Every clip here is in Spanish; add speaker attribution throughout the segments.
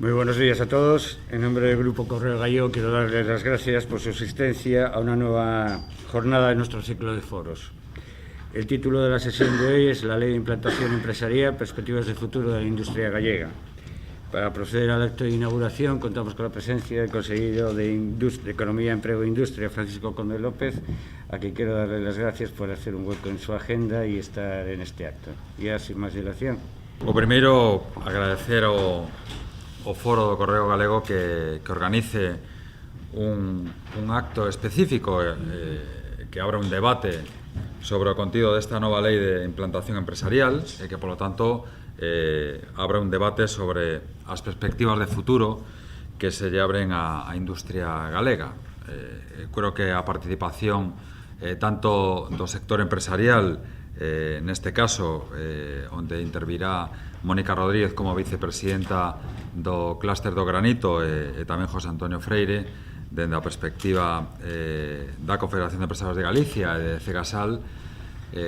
Speaker 1: Muy buenos días a todos. En nombre del Grupo Correo Gallego quiero darles las gracias por su asistencia a una nueva jornada de nuestro ciclo de foros. El título de la sesión de hoy es La Ley de Implantación Empresarial, Perspectivas de Futuro de la Industria Gallega. Para proceder al acto de inauguración contamos con la presencia del consejero de Economía, Empleo e Industria, Francisco Conde López, a quien quiero darle las gracias por hacer un hueco en su agenda y estar en este acto. Ya sin más dilación.
Speaker 2: O primeiro, agradecer ao Foro do Correo Galego que organice un acto específico que abra un debate sobre o contido desta nova lei de implantación empresarial e que, polo tanto, abra un debate sobre as perspectivas de futuro que se lle abren á industria galega. Creo que a participación tanto do sector empresarial, neste caso, onde intervirá Mónica Rodríguez como vicepresidenta do clúster do granito e tamén José Antonio Freire, dende a perspectiva da Confederación de Empresarios de Galicia e de Cegasal,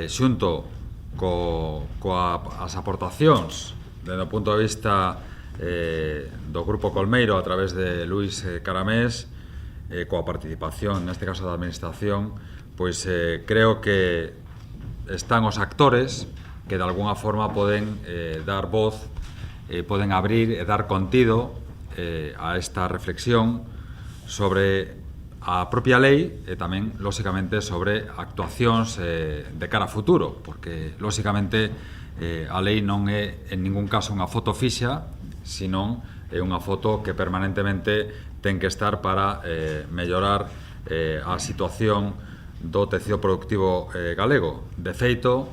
Speaker 2: xunto coas aportacións dende o punto de vista do Grupo Colmeiro a través de Luís Caramés, coa participación, neste caso da Administración, pois creo que están os actores que de alguna forma poden dar voz, poden abrir e dar contido a esta reflexión sobre a propia lei e tamén, lóxicamente, sobre actuacións de cara a futuro, porque, lóxicamente, a lei non é en ningún caso unha foto fixa, senón é unha foto que permanentemente ten que estar para mellorar a situación do tecido productivo galego. De feito,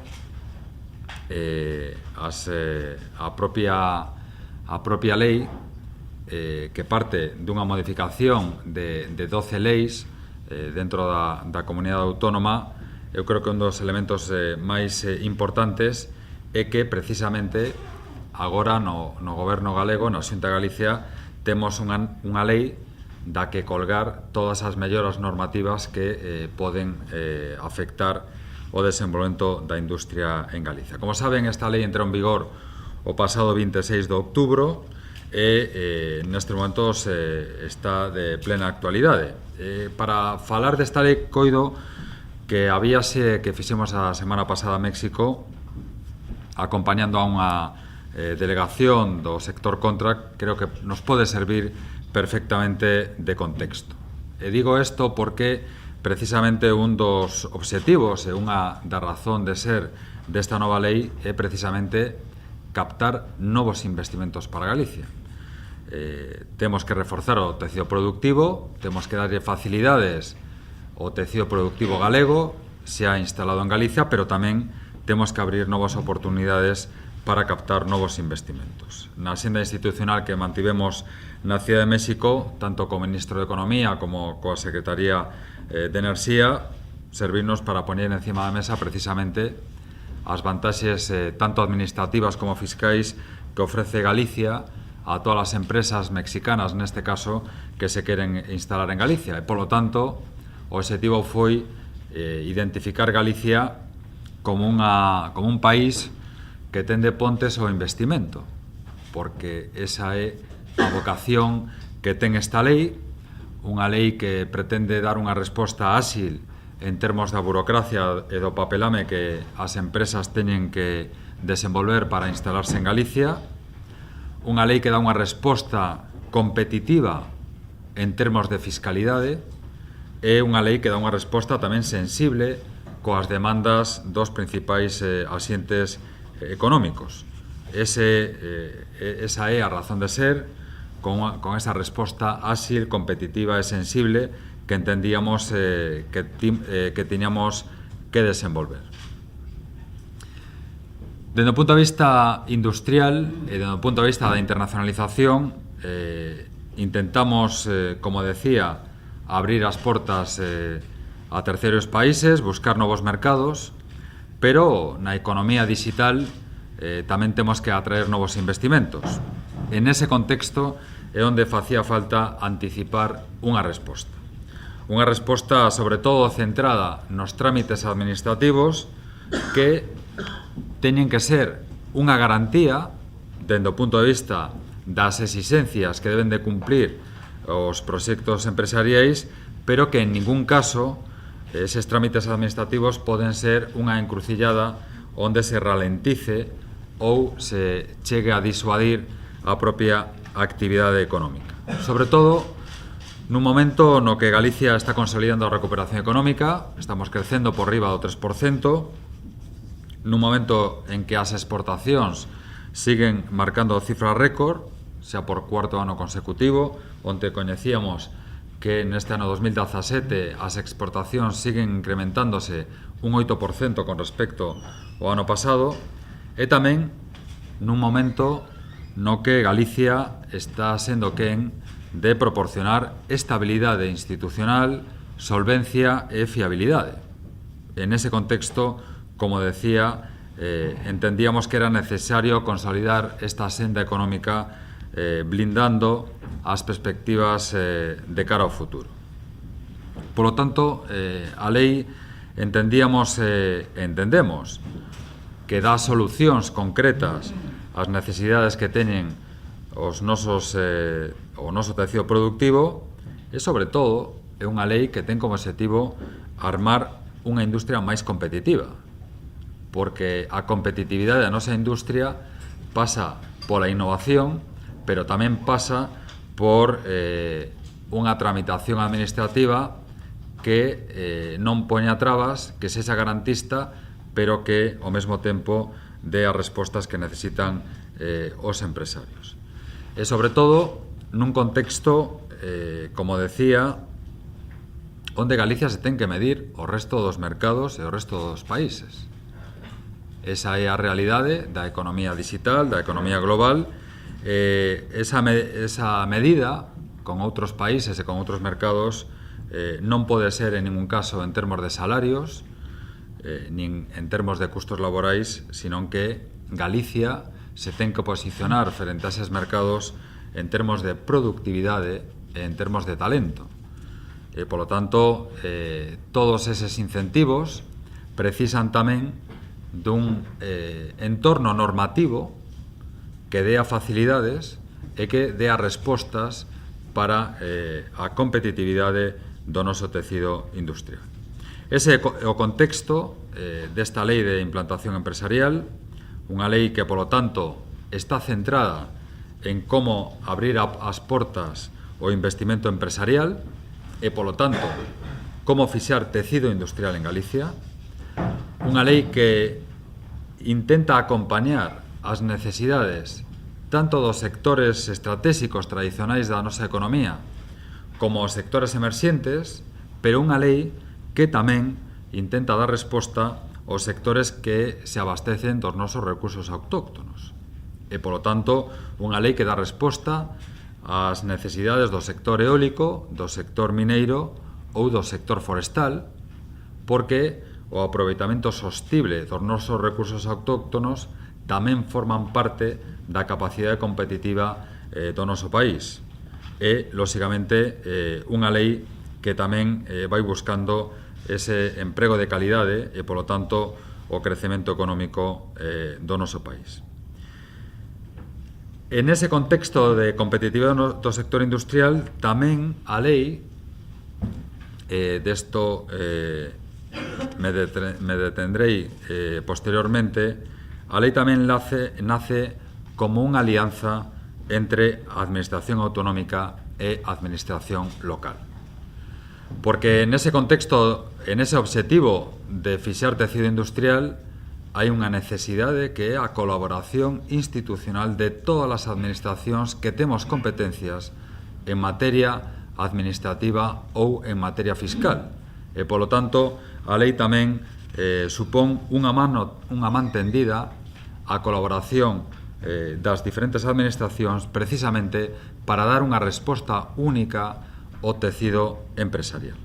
Speaker 2: a propia lei que parte dunha modificación de 12 leis dentro da comunidade autónoma, eu creo que un dos elementos máis importantes é que precisamente agora no goberno galego, na Xunta de Galicia, temos unha lei da que colgar todas as melloras normativas que poden afectar o desenvolvemento da industria en Galicia. Como saben, esta lei entrou en vigor o pasado 26 de outubro e nestes momentos está de plena actualidade. Para falar desta lei, coido que habíase que fixemos a semana pasada a México acompañando a unha delegación do sector contract. Creo que nos pode servir perfectamente de contexto. E digo isto porque precisamente un dos obxectivos e unha da razón de ser desta nova lei é precisamente captar novos investimentos para Galicia. Temos que reforzar o tecido productivo, temos que darlle facilidades ao tecido productivo galego, se ha instalado en Galicia, pero tamén temos que abrir novas oportunidades para captar novos investimentos. Na axenda institucional que mantivemos na Cidade de México, tanto como Ministro de Economía como coa Secretaría de Enerxía, servirnos para poñer encima da mesa precisamente as vantaxes tanto administrativas como fiscais que ofrece Galicia a todas as empresas mexicanas, neste caso, que se queren instalar en Galicia. E, polo tanto, o objetivo foi identificar Galicia como un país que tende pontes ao investimento, porque esa é a vocación que ten esta lei, unha lei que pretende dar unha resposta áxil en termos da burocracia e do papelame que as empresas teñen que desenvolver para instalarse en Galicia, unha lei que dá unha resposta competitiva en termos de fiscalidade e unha lei que dá unha resposta tamén sensible coas demandas dos principais asientes económicos. Esa é a razón de ser, con esa resposta áxil, competitiva e sensible que entendíamos que tiñamos que desenvolver. Dende o punto de vista industrial e dende o punto de vista da internacionalización, intentamos, como decía, abrir as portas a terceiros países, buscar novos mercados, pero na economía digital tamén temos que atraer novos investimentos. En ese contexto é onde facía falta anticipar unha resposta. Unha resposta, sobre todo, centrada nos trámites administrativos que teñen que ser unha garantía, dende o punto de vista das exixencias que deben de cumplir os proxectos empresariais, pero que en ningún caso eses trámites administrativos poden ser unha encrucillada onde se ralentice ou se chegue a disuadir a propia actividade económica. Sobre todo, nun momento no que Galicia está consolidando a recuperación económica, estamos crecendo por riba do 3%, nun momento en que as exportacións siguen marcando cifras récord, xa por cuarto ano consecutivo, onde coñecíamos que neste ano 2017 as exportacións siguen incrementándose un 8% con respecto ao ano pasado, e tamén nun momento no que Galicia está sendo quen de proporcionar estabilidade institucional, solvencia e fiabilidade. En ese contexto, como decía, entendíamos que era necesario consolidar esta senda económica blindando as perspectivas de cara ao futuro. Por lo tanto, a lei entendemos que dá solucións concretas ás necesidades que teñen o noso tecido productivo e, sobre todo, é unha lei que ten como objetivo armar unha industria máis competitiva, porque a competitividade da nosa industria pasa pola innovación, pero tamén pasa por unha tramitación administrativa que non poña trabas, que sexa garantista, pero que, ao mesmo tempo, dé as respostas que necesitan os empresarios. E, sobre todo, nun contexto, como decía, onde Galicia se ten que medir o resto dos mercados e o resto dos países. Esa é a realidade da economía digital, da economía global. Esa medida con outros países e con outros mercados non pode ser en ningún caso en termos de salarios, nin en termos de custos laborais, sino que Galicia se ten que posicionar frente a eses mercados en termos de productividade e en termos de talento. Por lo tanto, todos eses incentivos precisan tamén dun entorno normativo que dea facilidades e que dea respostas para a competitividade do noso tecido industrial. Ese é o contexto desta lei de implantación empresarial, unha lei que, polo tanto, está centrada en como abrir as portas ao investimento empresarial e, polo tanto, como fixar tecido industrial en Galicia, unha lei que intenta acompañar as necesidades tanto dos sectores estratégicos tradicionais da nosa economía como os sectores emerxentes, pero unha lei que tamén intenta dar resposta aos sectores que se abastecen dos nosos recursos autóctonos. E, polo tanto, unha lei que dá resposta ás necesidades do sector eólico, do sector mineiro ou do sector forestal, porque o aproveitamento sostible dos nosos recursos autóctonos tamén forman parte da capacidade competitiva do noso país. E, lóxicamente, unha lei que tamén vai buscando ese emprego de calidade e, polo tanto, o crecemento económico do noso país. En ese contexto de competitividade do sector industrial, tamén a lei, desto me detendrei posteriormente, a lei tamén nace como unha alianza entre a administración autonómica e a administración local. Porque nese contexto, en ese obxectivo de fixar tecido industrial, hai unha necesidade que é a colaboración institucional de todas as administracións que temos competencias en materia administrativa ou en materia fiscal. E, polo tanto, a lei tamén supón unha man tendida a colaboración das diferentes administracións precisamente para dar unha resposta única ao tecido empresarial.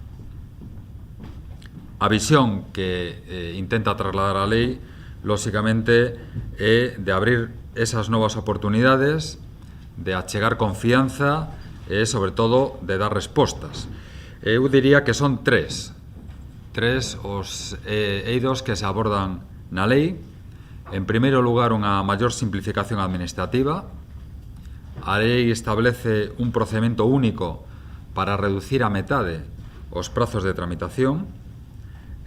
Speaker 2: A visión que intenta trasladar a lei, lóxicamente, é de abrir esas novas oportunidades, de achegar confianza e, sobre todo, de dar respostas. Eu diría que son tres os eidos que se abordan na lei. En primeiro lugar, unha maior simplificación administrativa. a lei establece un procedimento único para reducir a metade os prazos de tramitación.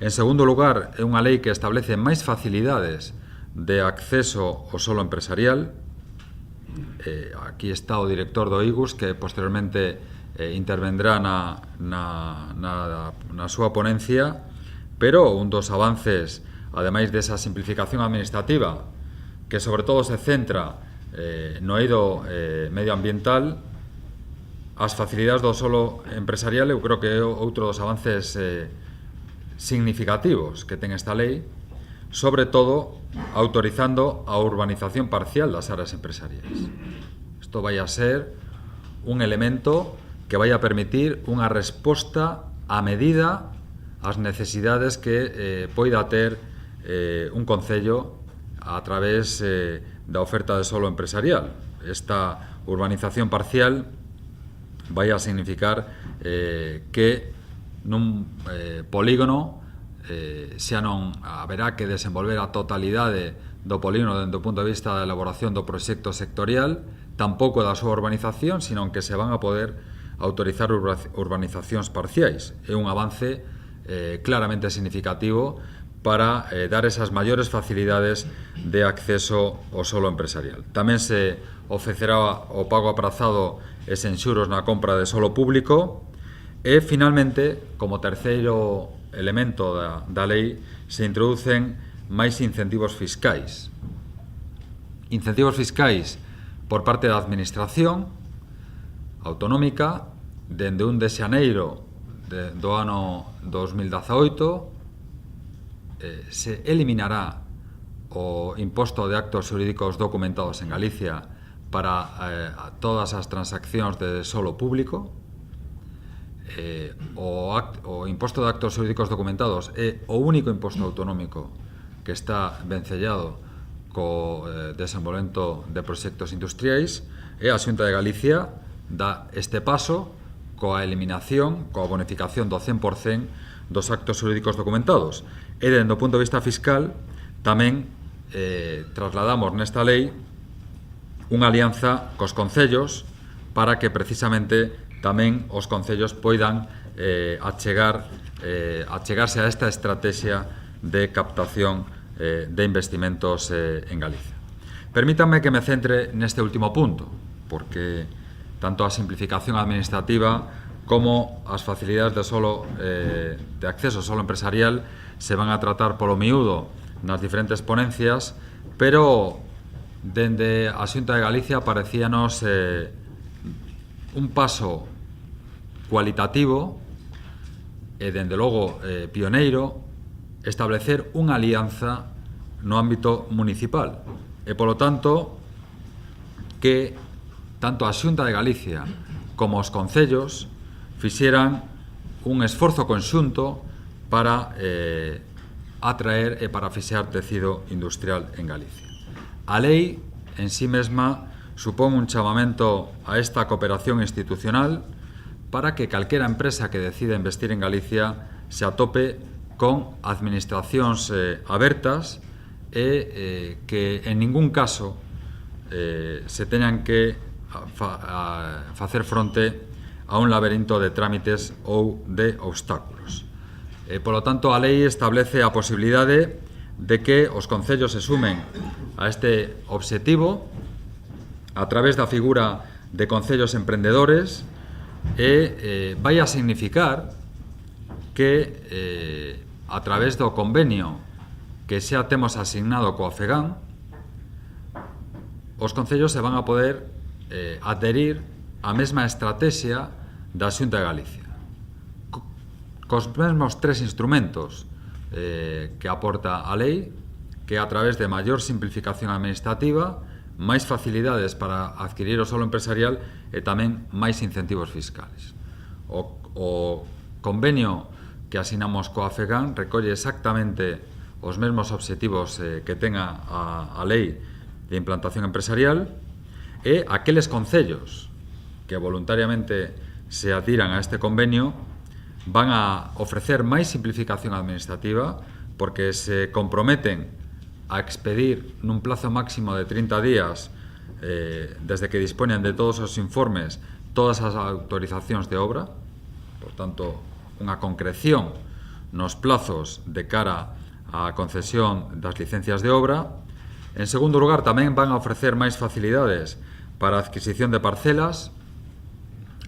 Speaker 2: En segundo lugar, é unha lei que establece máis facilidades de acceso ao solo empresarial. Aquí está o director do IGUS, que posteriormente intervendrá na súa ponencia, pero un dos avances, ademais desa simplificación administrativa, que sobre todo se centra no eido medioambiental, as facilidades do solo empresarial, eu creo que é outro dos avances significativos que ten esta lei, sobre todo autorizando a urbanización parcial das áreas empresariais. Isto vai a ser un elemento que vai a permitir unha resposta a medida ás necesidades que poida ter un concello a través da oferta de solo empresarial. Esta urbanización parcial vai a significar que nun polígono xa non haberá que desenvolver a totalidade do polígono dentro do punto de vista da elaboración do proxecto sectorial, tampouco da súa urbanización, sino que se van a poder autorizar urbanizacións parciais. É un avance claramente significativo para dar esas maiores facilidades de acceso ao solo empresarial. Tamén se ofrecerá o pago aprazado e sen xuros na compra de solo público e, finalmente, como terceiro elemento da lei, se introducen máis incentivos fiscais. Incentivos fiscais por parte da Administración autonómica dende 1 de xaneiro do ano 2018. Se eliminará o imposto de actos xurídicos documentados en Galicia para todas as transaccións de solo público. O imposto de actos xurídicos documentados é o único imposto autonómico que está vencellado co desenvolvemento de proxectos industriais, e a Xunta de Galicia dá este paso coa eliminación, coa bonificación do 100% dos actos xurídicos documentados. E, dende o punto de vista fiscal, tamén trasladamos nesta lei unha alianza cos concellos para que, precisamente, tamén os concellos poidan achegarse a esta estrategia de captación de investimentos en Galicia. Permítanme que me centre neste último punto, porque tanto a simplificación administrativa como as facilidades de acceso ao solo empresarial se van a tratar polo miúdo nas diferentes ponencias, pero dende a Xunta de Galicia parecíanos un paso cualitativo e, dende logo, pioneiro, establecer unha alianza no ámbito municipal. E, polo tanto, que tanto a Xunta de Galicia como os concellos fixeran un esforzo conxunto para atraer e para fixar tecido industrial en Galicia. A lei, en sí mesma, supón un chamamento a esta cooperación institucional para que calquera empresa que decida investir en Galicia se atope con administracións abertas e que en ningún caso se teñan que facer fronte a un laberinto de trámites ou de obstáculos. Polo tanto, a lei establece a posibilidade de que os concellos se sumen a este obxectivo a través da figura de concellos emprendedores e vai a significar que a través do convenio que xa temos asignado coa FEGAN, os concellos se van a poder adherir á mesma estrategia da Xunta de Galicia, cos mesmos tres instrumentos que aporta a lei, que a través de maior simplificación administrativa, máis facilidades para adquirir o solo empresarial e tamén máis incentivos fiscales. O convenio que asinamos coa FEGAN recolle exactamente os mesmos obxectivos que ten a lei de implantación empresarial, e aqueles concellos que voluntariamente se adhiran a este convenio van a ofrecer máis simplificación administrativa, porque se comprometen a expedir nun plazo máximo de 30 días desde que dispoñan de todos os informes, todas as autorizacións de obra, por tanto, unha concreción nos plazos de cara á concesión das licencias de obra. En segundo lugar, tamén van a ofrecer máis facilidades para a adquisición de parcelas.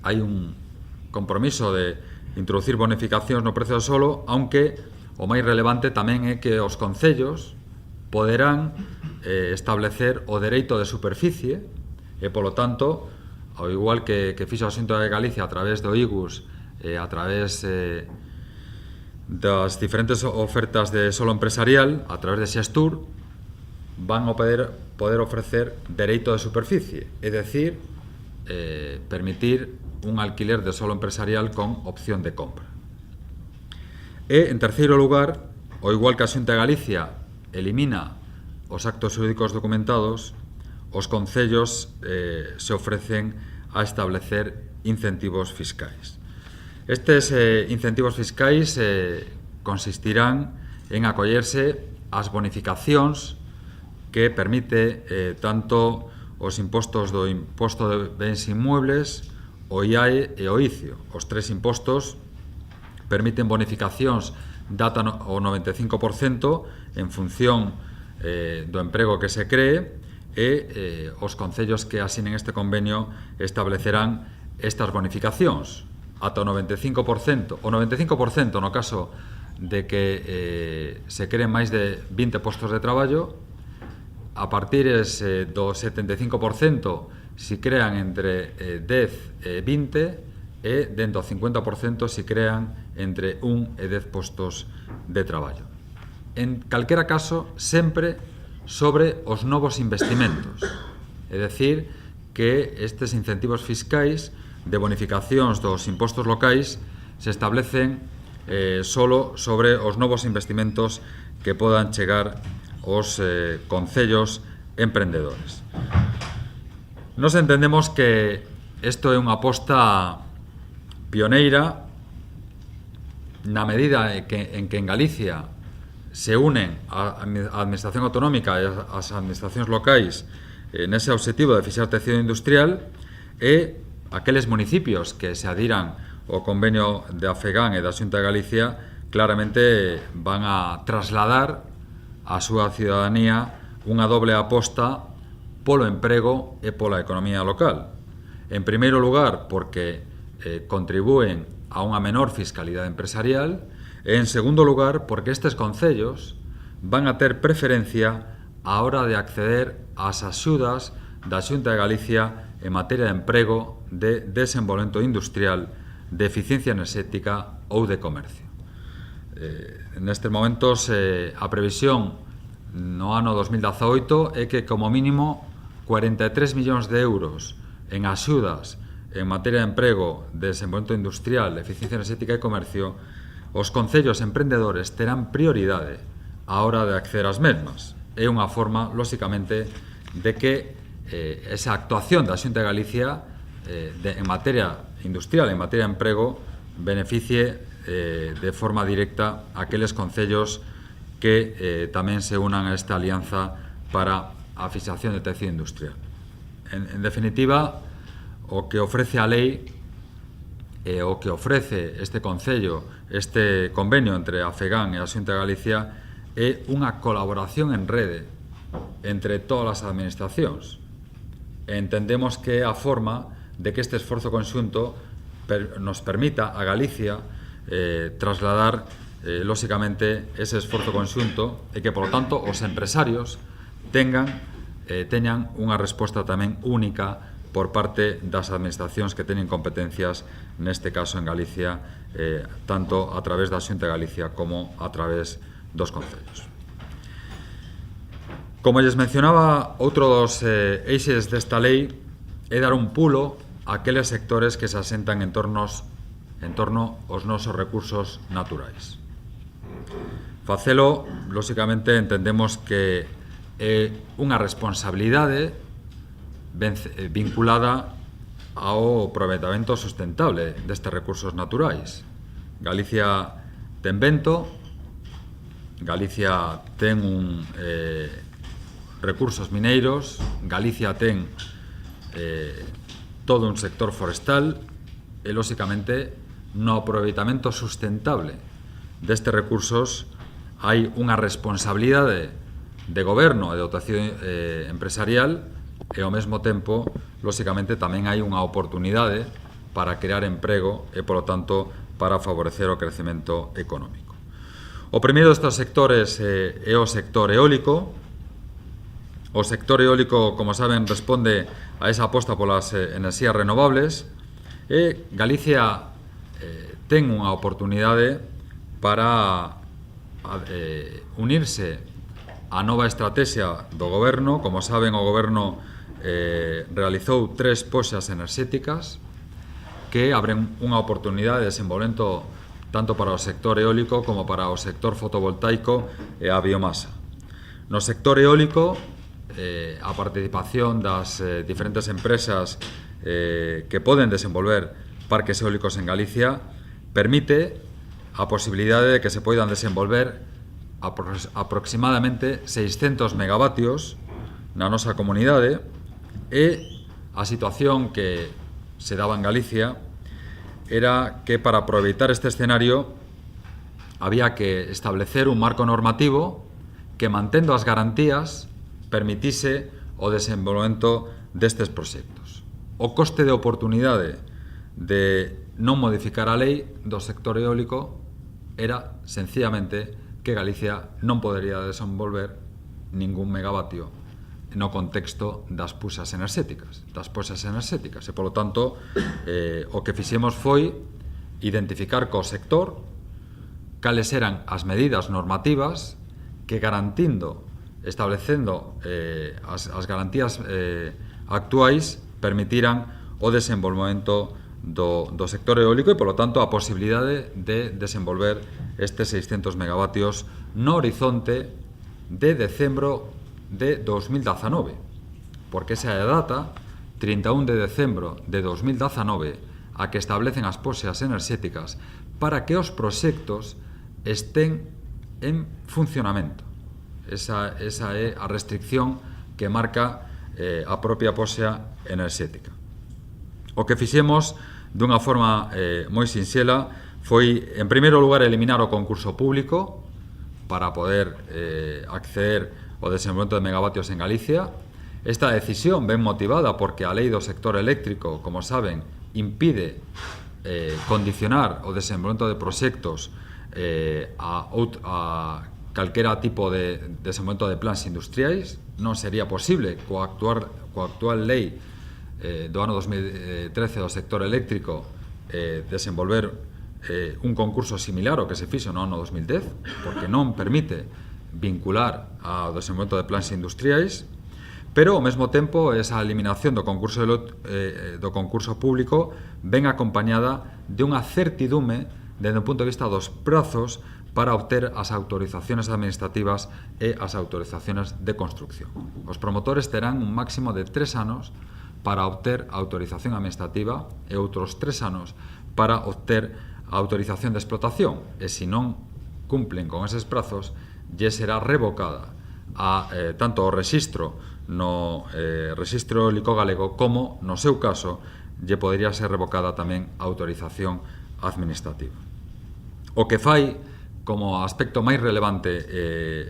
Speaker 2: Hai un compromiso de introducir bonificacións no prezo do solo, aunque o máis relevante tamén é que os concellos poderán establecer o dereito de superficie e, polo tanto, ao igual que fixo a Xunta de Galicia a través do IGUS, a través das diferentes ofertas de solo empresarial, a través de Xestur, van a poder ofrecer dereito de superficie, é dicir, permitir un alquiler de solo empresarial con opción de compra. E, en terceiro lugar, ao igual que a Xunta de Galicia elimina os actos xurídicos documentados, os concellos se ofrecen a establecer incentivos fiscais. Estes incentivos fiscais consistirán en acollerse ás bonificacións que permite tanto os impostos do imposto de bens inmuebles, o IAE e o ICIO. Os tres impostos permiten bonificacións data o 95% en función do emprego que se cree, e os concellos que asinen este convenio establecerán estas bonificacións ata o 95%, o 95% no caso de que se creen máis de 20 postos de traballo, a partir do 75% si crean entre 10 e 20, e dentro do 50% si crean entre 1 e 10 postos de traballo. En calquera caso, sempre sobre os novos investimentos. É dicir, que estes incentivos fiscais de bonificacións dos impostos locais se establecen solo sobre os novos investimentos que podan chegar os concellos emprendedores. Nos entendemos que isto é unha aposta pioneira na medida en que en Galicia se unen a Administración Autonómica e as Administracións locais nese obxectivo de fixar tecido industrial, e aqueles municipios que se adiran ao convenio de AFEGAN e da Xunta de Galicia claramente van a trasladar á súa ciudadanía unha doble aposta polo emprego e pola economía local. En primeiro lugar, porque contribúen a unha menor fiscalidade empresarial, e, en segundo lugar, porque estes concellos van a ter preferencia á hora de acceder ás axudas da Xunta de Galicia en materia de emprego, de desenvolvemento industrial, de eficiencia enerxética ou de comercio. Nestes momentos, a previsión no ano 2018 é que, como mínimo, 43 millóns de euros en axudas en materia de emprego, de desenvolvemento industrial, eficiencia enerxética e comercio, os concellos emprendedores terán prioridade á hora de acceder ás mesmas. É unha forma, lóxicamente, de que esa actuación da Xunta de Galicia en materia industrial, en materia de emprego, beneficie de forma directa a aqueles concellos que tamén se unan a esta alianza para a fixación de tecido industrial. En definitiva, o que ofrece a lei e o que ofrece este concello, este convenio entre a FEGAN e a Xunta de Galicia, é unha colaboración en rede entre todas as administracións. Entendemos que é a forma de que este esforzo conxunto nos permita a Galicia trasladar lóxicamente ese esforzo conxunto, e que, por lo tanto, os empresarios teñan unha resposta tamén única por parte das administracións que teñen competencias, neste caso en Galicia, tanto a través da Xunta de Galicia como a través dos concellos. Como lles mencionaba, outro dos eixes desta lei é dar un pulo a aqueles sectores que se asentan en torno aos nosos recursos naturais. Facelo, lóxicamente, entendemos que é unha responsabilidade vinculada ao aproveitamento sustentable destes recursos naturais. Galicia ten vento, Galicia ten recursos mineiros, Galicia ten todo un sector forestal e, lóxicamente, no aproveitamento sustentable destes recursos hai unha responsabilidade de goberno e de dotación empresarial e, ao mesmo tempo, lóxicamente, tamén hai unha oportunidade para crear emprego e, polo tanto, para favorecer o crecemento económico. O primeiro destes sectores é o sector eólico. O sector eólico, como saben, responde a esa aposta polas enerxías renovables e Galicia ten unha oportunidade para unirse á nova estrategia do goberno. Como saben, o goberno realizou 3 poxas enerxéticas que abren unha oportunidade de desenvolvemento tanto para o sector eólico como para o sector fotovoltaico e a biomasa. No sector eólico, a participación das diferentes empresas que poden desenvolver parques eólicos en Galicia permite a posibilidade de que se poidan desenvolver aproximadamente 600 megavatios na nosa comunidade e a situación que se daba en Galicia era que para aproveitar este escenario había que establecer un marco normativo que, mantendo as garantías, permitise o desenvolvemento destes proxectos. O coste de oportunidade de non modificar a lei do sector eólico era, sencillamente, que Galicia non podería desenvolver ningún megavatio no contexto das puxas enerxéticas, e, polo tanto, o que fixemos foi identificar co sector cales eran as medidas normativas que, establecendo as garantías actuais, permitiran o desenvolvemento do sector eólico e, polo tanto, a posibilidade de desenvolver estes 600 megavatios no horizonte de decembro de 2019, porque esa é a data, 31 de decembro de 2019, a que establecen as poxas enerxéticas para que os proxectos estén en funcionamento. Esa é a restricción que marca a propia poxa enerxética. O que fixemos dunha forma moi sinxela foi, en primeiro lugar, eliminar o concurso público para poder acceder ao desenvolvemento de megavatios en Galicia. Esta decisión ben motivada porque a lei do sector eléctrico, como saben, impide condicionar o desenvolvemento de proxectos a calquera tipo de desenvolvemento de plans industriais. Non sería posible coa actual lei do ano 2013 do sector eléctrico desenvolver un concurso similar ao que se fixo no ano 2010, porque non permite vincular ao desenvolvemento de plans industriais, pero, ao mesmo tempo, esa eliminación do concurso público ven acompañada de unha certidume desde o punto de vista dos prazos para obter as autorizaciones administrativas e as autorizaciones de construcción. Os promotores terán un máximo de 3 anos para obter a autorización administrativa e outros 3 anos para obter a autorización de explotación, e se non cumplen con eses prazos, lle será revocada tanto o rexistro no rexistro eólico galego como, no seu caso, lle podería ser revocada tamén a autorización administrativa. O que fai como aspecto máis relevante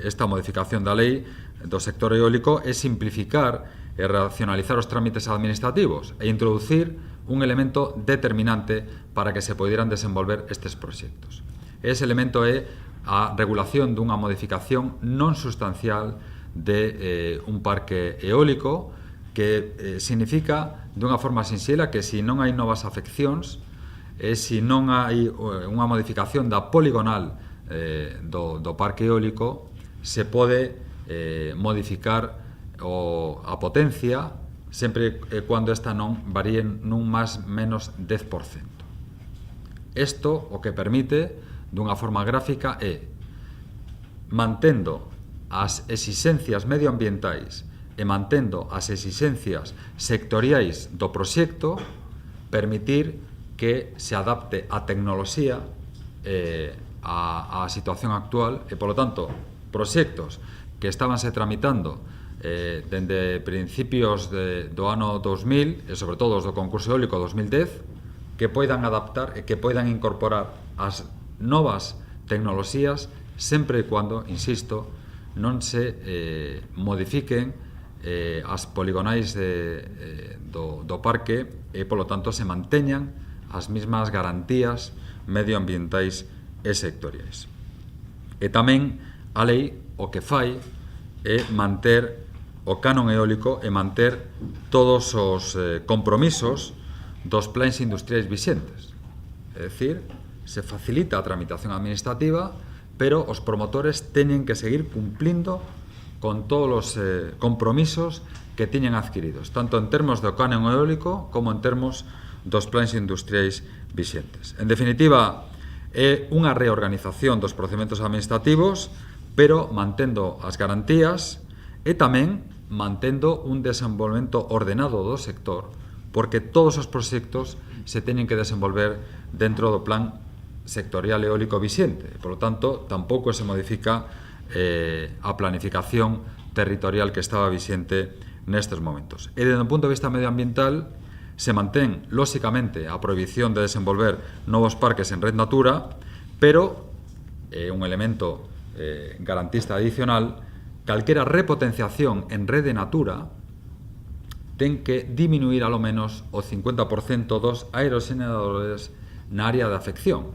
Speaker 2: esta modificación da lei do sector eólico é simplificar e racionalizar os trámites administrativos e introducir un elemento determinante para que se poderan desenvolver estes proxectos. Ese elemento é a regulación dunha modificación non sustancial de un parque eólico que significa, dunha forma sinxela, que se non hai novas afeccións e se non hai unha modificación da poligonal do parque eólico, se pode modificar a potencia sempre e cando esta non varíe nun máis menos 10%. Isto o que permite, dunha forma gráfica, é, mantendo as exixencias medioambientais e mantendo as exixencias sectoriais do proxecto, permitir que se adapte a tecnoloxía á situación actual e, polo tanto, proxectos que estabanse tramitando dende principios do ano 2000 e sobre todo os do concurso eólico 2010 que poidan adaptar e que poidan incorporar as novas tecnoloxías sempre e cuando, insisto, non se modifiquen as poligonais do parque e, polo tanto, se manteñan as mesmas garantías medioambientais e sectoriais. E tamén a lei o que fai é manter o canon eólico e manter todos os compromisos dos plans industriais vixentes. É dicir, se facilita a tramitación administrativa, pero os promotores teñen que seguir cumplindo con todos os compromisos que tiñen adquiridos, tanto en termos do canon eólico como en termos dos plans industriais vixentes. En definitiva, é unha reorganización dos procedementos administrativos, pero mantendo as garantías e tamén mantendo un desenvolvemento ordenado do sector, porque todos os proxectos se teñen que desenvolver dentro do plan sectorial eólico vixente. Por lo tanto, tampouco se modifica a planificación territorial que estaba vixente nestes momentos. E, desde o punto de vista medioambiental, se mantén, lóxicamente, a prohibición de desenvolver novos parques en red natura, pero un elemento garantista adicional, calquera repotenciación en rede natura ten que diminuir alo menos o 50% dos aeroxeneradores na área de afección.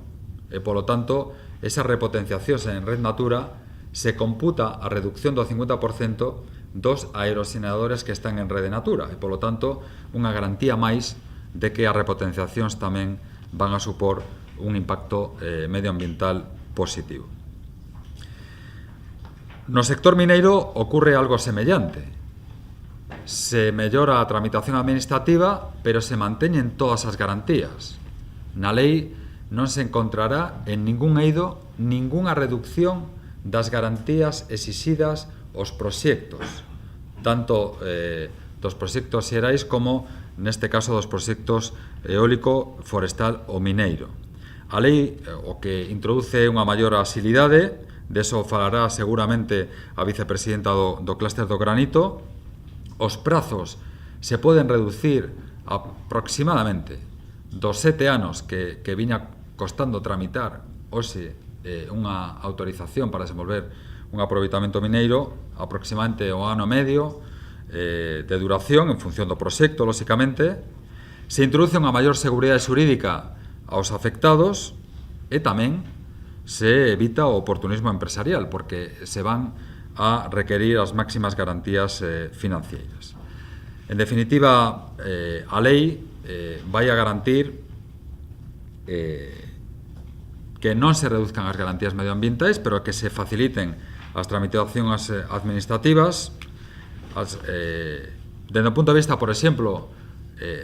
Speaker 2: E, polo tanto, esas repotenciacións en red natura se computa a reducción do 50% dos aeroxeneradores que están en rede natura e, polo tanto, unha garantía máis de que as repotenciacións tamén van a supor un impacto medioambiental positivo. No sector mineiro ocurre algo semellante. Se mellora a tramitación administrativa, pero se manteñen todas as garantías. Na lei non se encontrará en ningún eido ningunha reducción das garantías exixidas aos proxectos, tanto dos proxectos xerais como, neste caso, dos proxectos eólico, forestal ou mineiro. A lei o que introduce unha maior axilidade, deso falará seguramente a vicepresidenta do clúster do granito. Os prazos se poden reducir aproximadamente dos 7 anos que viña costando tramitar hoxe unha autorización para desenvolver un aproveitamento mineiro, aproximadamente o ano e medio de duración en función do proxecto, lóxicamente. Se introduce unha maior seguridade xurídica aos afectados e tamén se evita o oportunismo empresarial, porque se van a requerir as máximas garantías financeiras. En definitiva, a lei vai a garantir que non se reduzcan as garantías medioambientais, pero que se faciliten as tramitacións administrativas. Dende o punto de vista, por exemplo,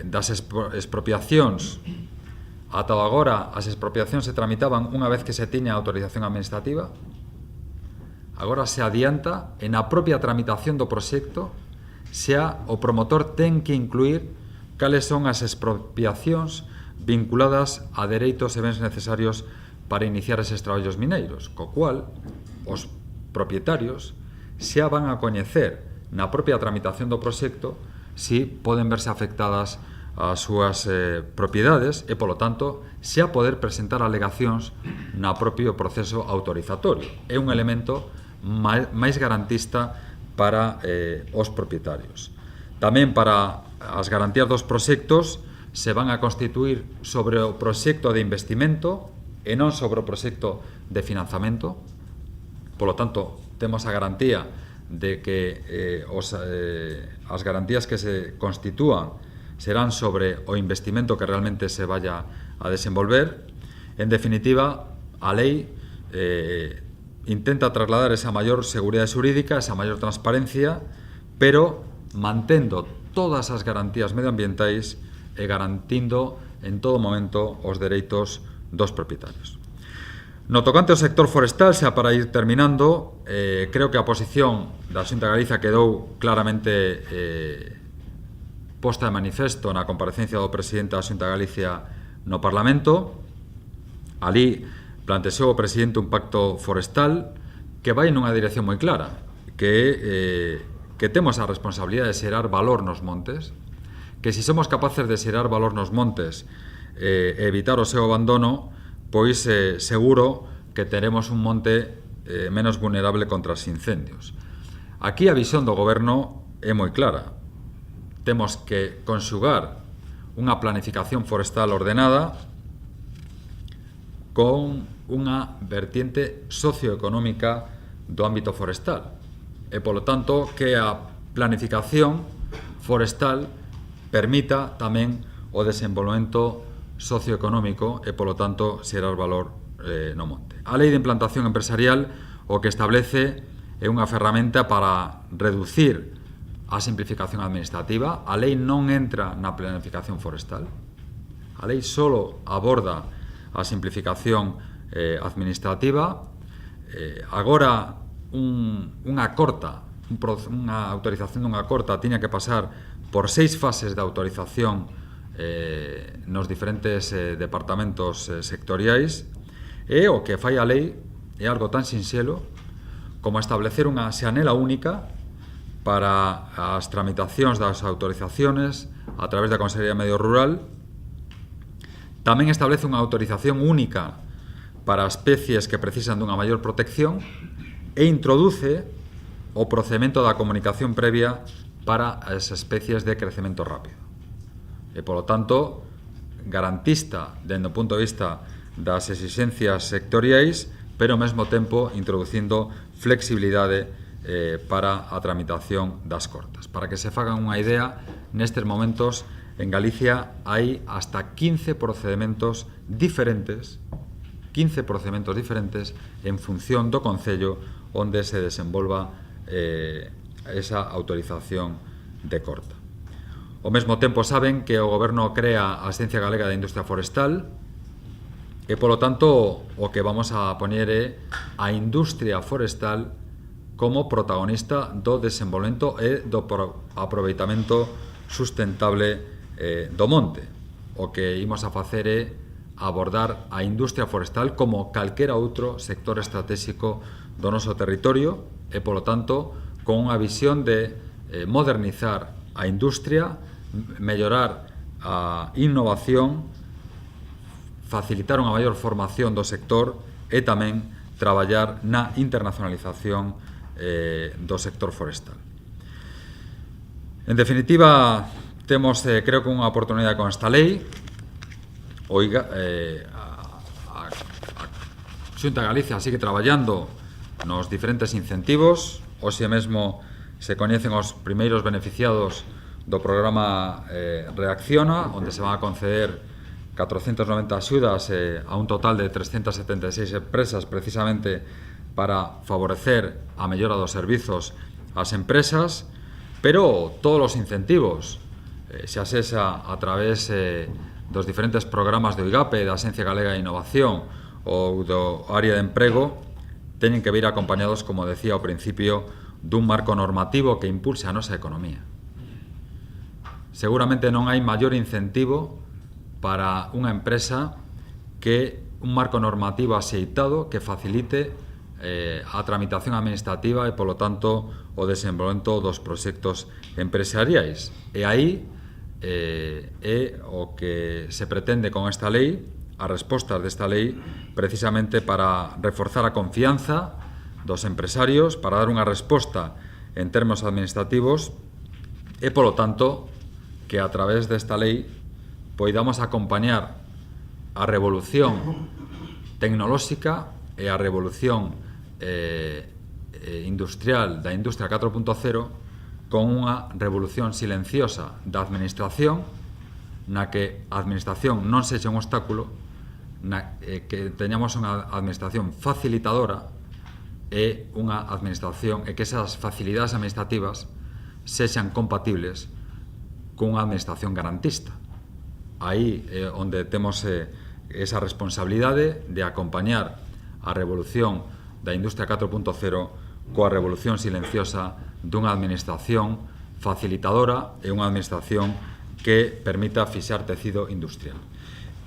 Speaker 2: das expropiacións, ata agora as expropiacións se tramitaban unha vez que se tiña a autorización administrativa. Agora se adianta en a propia tramitación do proxecto, xa o promotor ten que incluir cales son as expropiacións vinculadas a dereitos e bens necesarios para iniciar eses traballos mineiros, co cual os propietarios xa van a coñecer na propia tramitación do proxecto si poden verse afectadas as súas propiedades e, polo tanto, xa poder presentar alegacións na propio proceso autorizatorio. É un elemento máis garantista para os propietarios. Tamén para as garantías dos proxectos se van a constituir sobre o proxecto de investimento e non sobre o proxecto de financiamento. Polo tanto, temos a garantía de que as garantías que se constitúan serán sobre o investimento que realmente se vaya a desenvolver. En definitiva, a lei intenta trasladar esa maior seguridade xurídica, esa maior transparencia, pero mantendo todas as garantías medioambientais e garantindo en todo momento os dereitos dos propietarios. No tocante ao sector forestal, xa para ir terminando, creo que a posición da Xunta de Galicia quedou claramente posta de manifesto na comparecencia do presidente da Xunta de Galicia no Parlamento. Ali plantexou o presidente un pacto forestal que vai nunha dirección moi clara, que é que temos a responsabilidade de xerar valor nos montes, que se somos capaces de xerar valor nos montes e evitar o seu abandono, pois seguro que teremos un monte menos vulnerable contra os incendios. Aquí a visión do Goberno é moi clara. Temos que conxugar unha planificación forestal ordenada con unha vertiente socioeconómica do ámbito forestal. E, polo tanto, que a planificación forestal permita tamén o desenvolvemento socioeconómico e, polo tanto, xerar valor no monte. A Lei de Implantación Empresarial o que establece é unha ferramenta para reducir a simplificación administrativa. A lei non entra na planificación forestal. A lei só aborda a simplificación administrativa. Agora unha autorización dunha corta tiña que pasar por 6 fases de autorización nos diferentes departamentos sectoriais, e o que fai a lei é algo tan sinxelo como establecer unha xanela única para as tramitacións das autorizaciones a través da Consellería de Medio Rural. Tamén establece unha autorización única para especies que precisan dunha maior protección e introduce o procedimento da comunicación previa para as especies de crecemento rápido. E, polo tanto, garantista dende o punto de vista das exixencias sectoriais, pero ao mesmo tempo introducindo flexibilidade para a tramitación das cortas. Para que se fagan unha idea, nestes momentos en Galicia hai hasta 15 procedimentos diferentes en función do concello onde se desenvolva esa autorización de corta. Ao mesmo tempo saben que o Goberno crea a Axencia Galega de Industria Forestal e, polo tanto, o que vamos a poñer é a industria forestal como protagonista do desenvolvemento e do aproveitamento sustentable do monte. O que imos a facer é abordar a industria forestal como calquera outro sector estratégico do noso territorio e, polo tanto, con unha visión de modernizar a industria, mellorar a innovación, facilitar unha maior formación do sector e tamén traballar na internacionalización do sector forestal. En definitiva, temos, creo que, unha oportunidade con esta lei. A Xunta de Galicia sigue traballando nos diferentes incentivos. Hoxe mesmo se coñecen os primeiros beneficiados do programa Reacciona, onde se van a conceder 490 axudas a un total de 376 empresas, precisamente para favorecer a mellora dos servizos ás empresas, pero todos os incentivos, xa sexa a través dos diferentes programas do IGAPE, da Axencia Galega de Innovación ou do área de emprego, teñen que vir acompañados, como decía ao principio, dun marco normativo que impulse a nosa economía. Seguramente non hai maior incentivo para unha empresa que un marco normativo axeitado que facilite a tramitación administrativa e, polo tanto, o desenvolvemento dos proxectos empresariais. E aí é o que se pretende con esta lei, as respostas desta lei, precisamente para reforzar a confianza dos empresarios, para dar unha resposta en termos administrativos e, polo tanto, que a través desta lei poidamos acompañar a revolución tecnolóxica e a revolución industrial da industria 4.0 con unha revolución silenciosa da administración, na que a administración non sexa un obstáculo, que teñamos unha administración facilitadora e unha administración e que esas facilidades administrativas sexan compatibles cunha administración garantista. Aí é onde temos esa responsabilidade de acompañar a revolución da industria 4.0 coa revolución silenciosa dunha administración facilitadora e unha administración que permita fixar tecido industrial.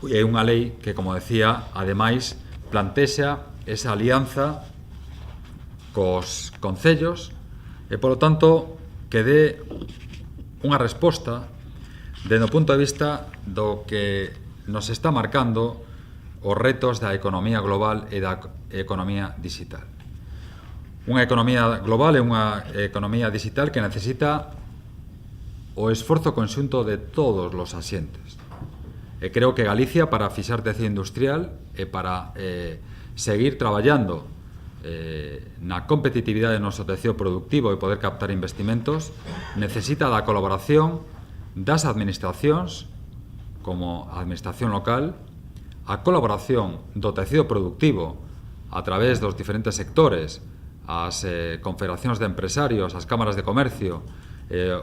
Speaker 2: É unha lei que, como decía, ademais, plantexa esa alianza cos concellos e, polo tanto, que dé unha resposta dende o punto de vista do que nos está marcando os retos da economía global e da economía digital. Unha economía global é unha economía digital que necesita o esforzo conxunto de todos os axentes. E creo que Galicia, para fixar tecido industrial e para seguir traballando na competitividade do noso tecido productivo e poder captar investimentos, necesita da colaboración das administracións, como a administración local, a colaboración do tecido productivo a través dos diferentes sectores, as confederacións de empresarios, as cámaras de comercio,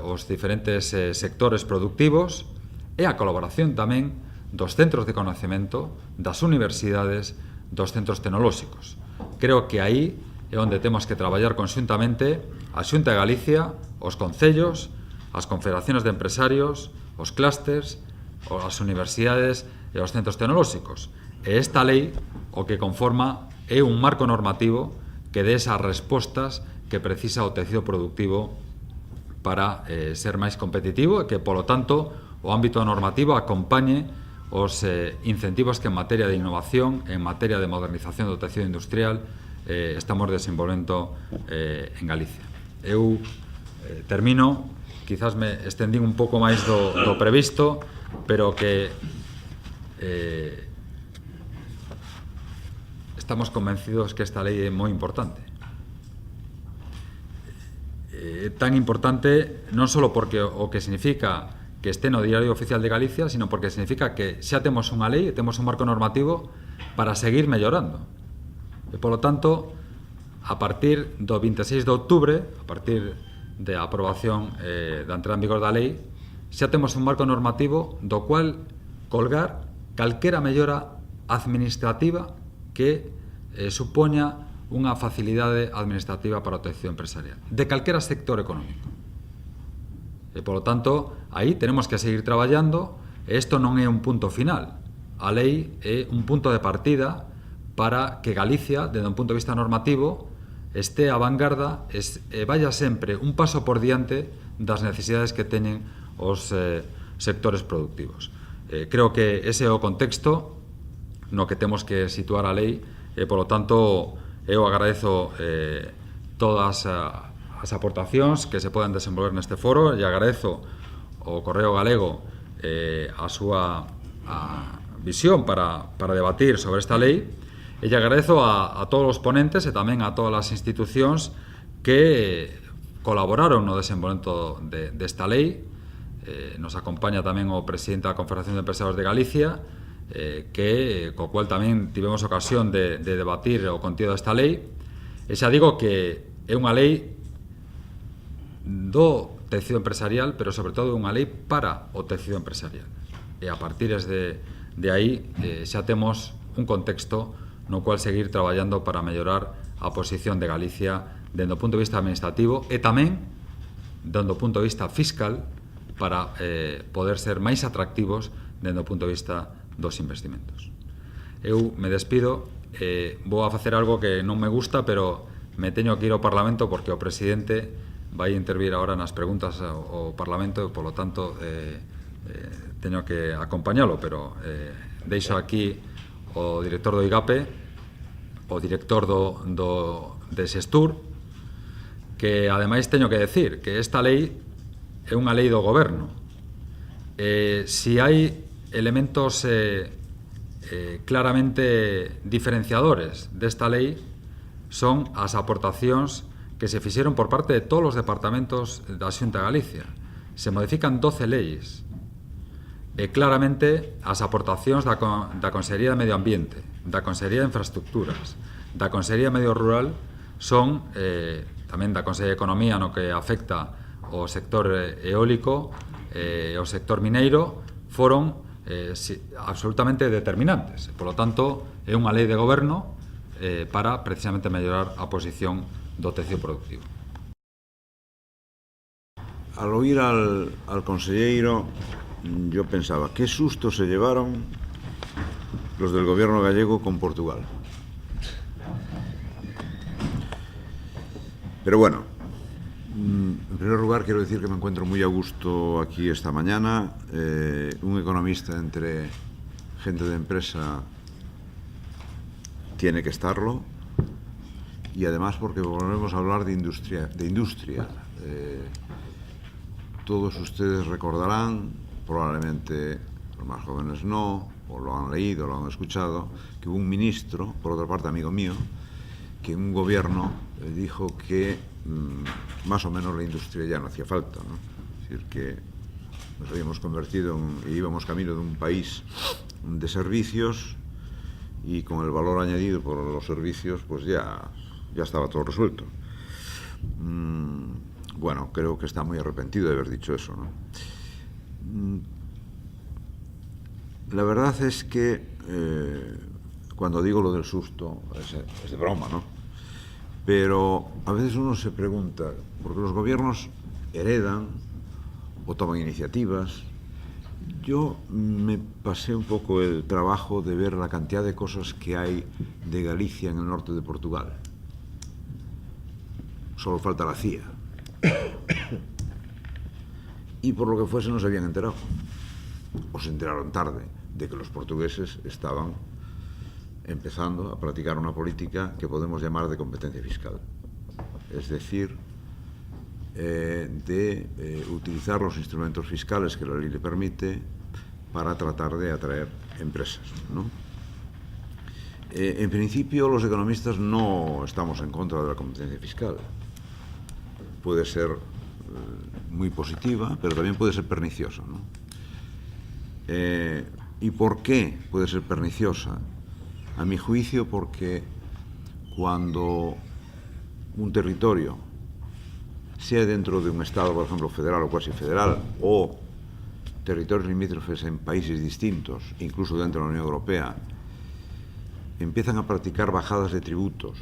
Speaker 2: os diferentes sectores productivos, e a colaboración tamén dos centros de conocemento, das universidades, dos centros tecnolóxicos. Creo que aí é onde temos que traballar conxuntamente a Xunta de Galicia, os concellos, as confederacións de empresarios, os clústers, as universidades e os centros tecnolóxicos. E esta lei o que conforma é un marco normativo que dé esas respostas que precisa o tecido productivo para ser máis competitivo e que, polo tanto, o ámbito normativo acompañe os incentivos que en materia de innovación, en materia de modernización do tecido industrial estamos desenvolvendo en Galicia. Eu termino, quizás me estendín un pouco máis do previsto, pero que estamos convencidos que esta lei é moi importante. Tan importante non só porque o que significa que este no Diario Oficial de Galicia, sino porque significa que xa temos unha lei e temos un marco normativo para seguir mellorando. E, polo tanto, a partir do 26 de outubro, a partir da aprobación da entrada en vigor da lei, xa temos un marco normativo do cual colgar calquera mellora administrativa que supoña unha facilidade administrativa para o tecido empresarial, de calquera sector económico. E, polo tanto, aí tenemos que seguir traballando, e isto non é un punto final. A lei é un punto de partida para que Galicia, desde un punto de vista normativo, este a vanguarda e vaya sempre un paso por diante das necesidades que teñen os sectores productivos. Creo que ese é o contexto no que temos que situar a lei e, polo tanto, eu agradezo todas as aportacións que se poden desenvolver neste foro e agradezo ao Correo Galego a súa visión para debatir sobre esta lei e lle agradezo a todos os ponentes e tamén a todas as institucións que colaboraron no desenvolvemento desta lei. Nos acompaña tamén o presidente da Confederación de Empresarios de Galicia, co cual tamén tivemos ocasión de debatir o contido desta lei. E xa digo que é unha lei do tecido empresarial, pero sobre todo unha lei para o tecido empresarial. E a partir de aí xa temos un contexto no cual seguir traballando para mellorar a posición de Galicia dende o punto de vista administrativo e tamén dende o punto de vista fiscal para poder ser máis atractivos dende o punto de vista dos investimentos. Eu me despido, vou a facer algo que non me gusta, pero me teño que ir ao Parlamento porque o presidente vai intervir agora nas preguntas ao Parlamento e, polo tanto, teño que acompañalo, pero deixo aquí o director do IGAPE, o director de Xestur, que, ademais, teño que decir que esta lei é unha lei do goberno. Si hai elementos claramente diferenciadores desta lei, son as aportacións que se fixeron por parte de todos os departamentos da Xunta de Galicia. Se modifican 12 leis e claramente as aportacións da Consellería de Medio Ambiente, da Consellería de Infraestructuras, da Consellería de Medio Rural, son tamén da Consellería de Economía no que afecta o sector eólico e o sector mineiro, foron absolutamente determinantes. Por lo tanto, é unha lei de goberno para precisamente mellorar a posición do tecido productivo.
Speaker 3: Al oír al conselleiro, yo pensaba, qué susto se llevaron los del gobierno gallego con Portugal. Pero bueno, En primer lugar, quiero decir que me encuentro muy a gusto aquí esta mañana. Un economista entre gente de empresa tiene que estarlo, y además porque volvemos a hablar de industria. Todos ustedes recordarán, probablemente los más jóvenes no, o lo han leído, lo han escuchado, que hubo un ministro, por otra parte amigo mío, que en un gobierno dijo que más o menos la industria ya no hacía falta, ¿no? Es decir, que nos habíamos convertido y íbamos camino de un país de servicios, y con el valor añadido por los servicios pues ya estaba todo resuelto. Bueno, creo que está muy arrepentido de haber dicho eso, ¿no? La verdad es que cuando digo lo del susto es de broma, ¿no? Pero a veces uno se pregunta, porque los gobiernos heredan o toman iniciativas. Yo me pasé un poco el trabajo de ver la cantidad de cosas que hay de Galicia en el norte de Portugal. Solo falta la CIA. Y por lo que fuese no se habían enterado. O se enteraron tarde de que los portugueses estaban empezando a practicar una política que podemos llamar de competencia fiscal. Es decir, de utilizar los instrumentos fiscales que la ley le permite para tratar de atraer empresas, ¿no? En principio, los economistas no estamos en contra de la competencia fiscal. Puede ser muy positiva, pero también puede ser perniciosa, ¿no? ¿Y por qué puede ser perniciosa? A mi juicio, porque cuando un territorio, sea dentro de un Estado, por ejemplo, federal o cuasi federal, o territorios limítrofes en países distintos, incluso dentro de la Unión Europea, empiezan a practicar bajadas de tributos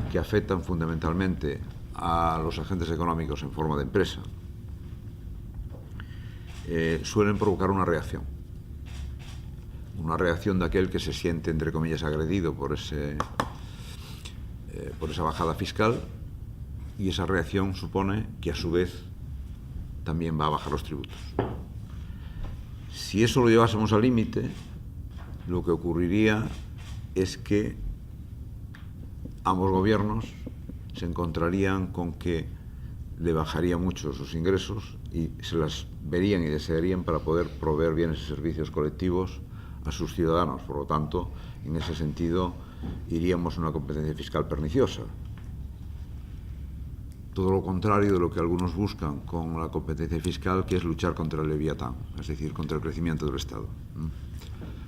Speaker 3: que afectan fundamentalmente a los agentes económicos en forma de empresa, suelen provocar una reacción de aquel que se siente, entre comillas, agredido por esa bajada fiscal, y esa reacción supone que a su vez también va a bajar los tributos. Si eso lo llevásemos al límite, lo que ocurriría es que ambos gobiernos se encontrarían con que le bajaría mucho sus ingresos y se las verían y desearían para poder proveer bienes y servicios colectivos a sus ciudadanos. Por lo tanto, en ese sentido, iríamos a una competencia fiscal perniciosa. Todo lo contrario de lo que algunos buscan con la competencia fiscal, que es luchar contra el leviatán, es decir, contra el crecimiento del Estado.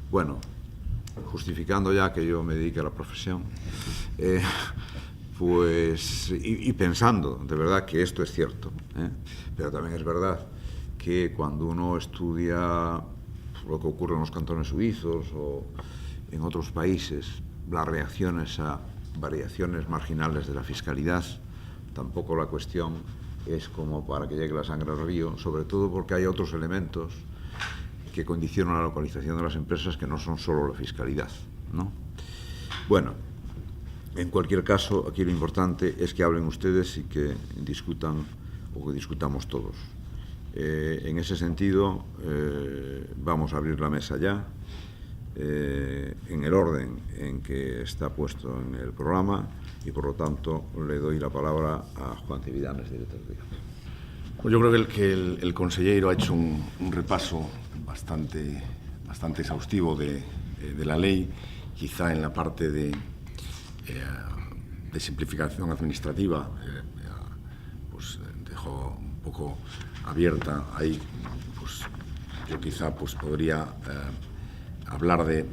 Speaker 3: Bueno, justificando ya que yo me dedique a la profesión, pues, y pensando de verdad que esto es cierto, pero también es verdad que cuando uno estudia lo que ocurre en los cantones suizos o en otros países, las reacciones a variaciones marginales de la fiscalidad, tampoco la cuestión es como para que llegue la sangre al río, sobre todo porque hay otros elementos que condicionan la localización de las empresas que no son solo la fiscalidad, ¿no? Bueno, en cualquier caso, aquí lo importante es que hablen ustedes y que discutan o que discutamos todos. En ese sentido, vamos a abrir la mesa ya, en el orden en que está puesto en el programa, y por lo tanto le doy la palabra a Juan Cividanes, director de IGAP.
Speaker 4: Pues yo creo que el consellero ha hecho un repaso bastante exhaustivo de la ley, quizá en la parte de simplificación administrativa, pues dejó un poco abierta ahí. Pues yo quizá pues podría hablar de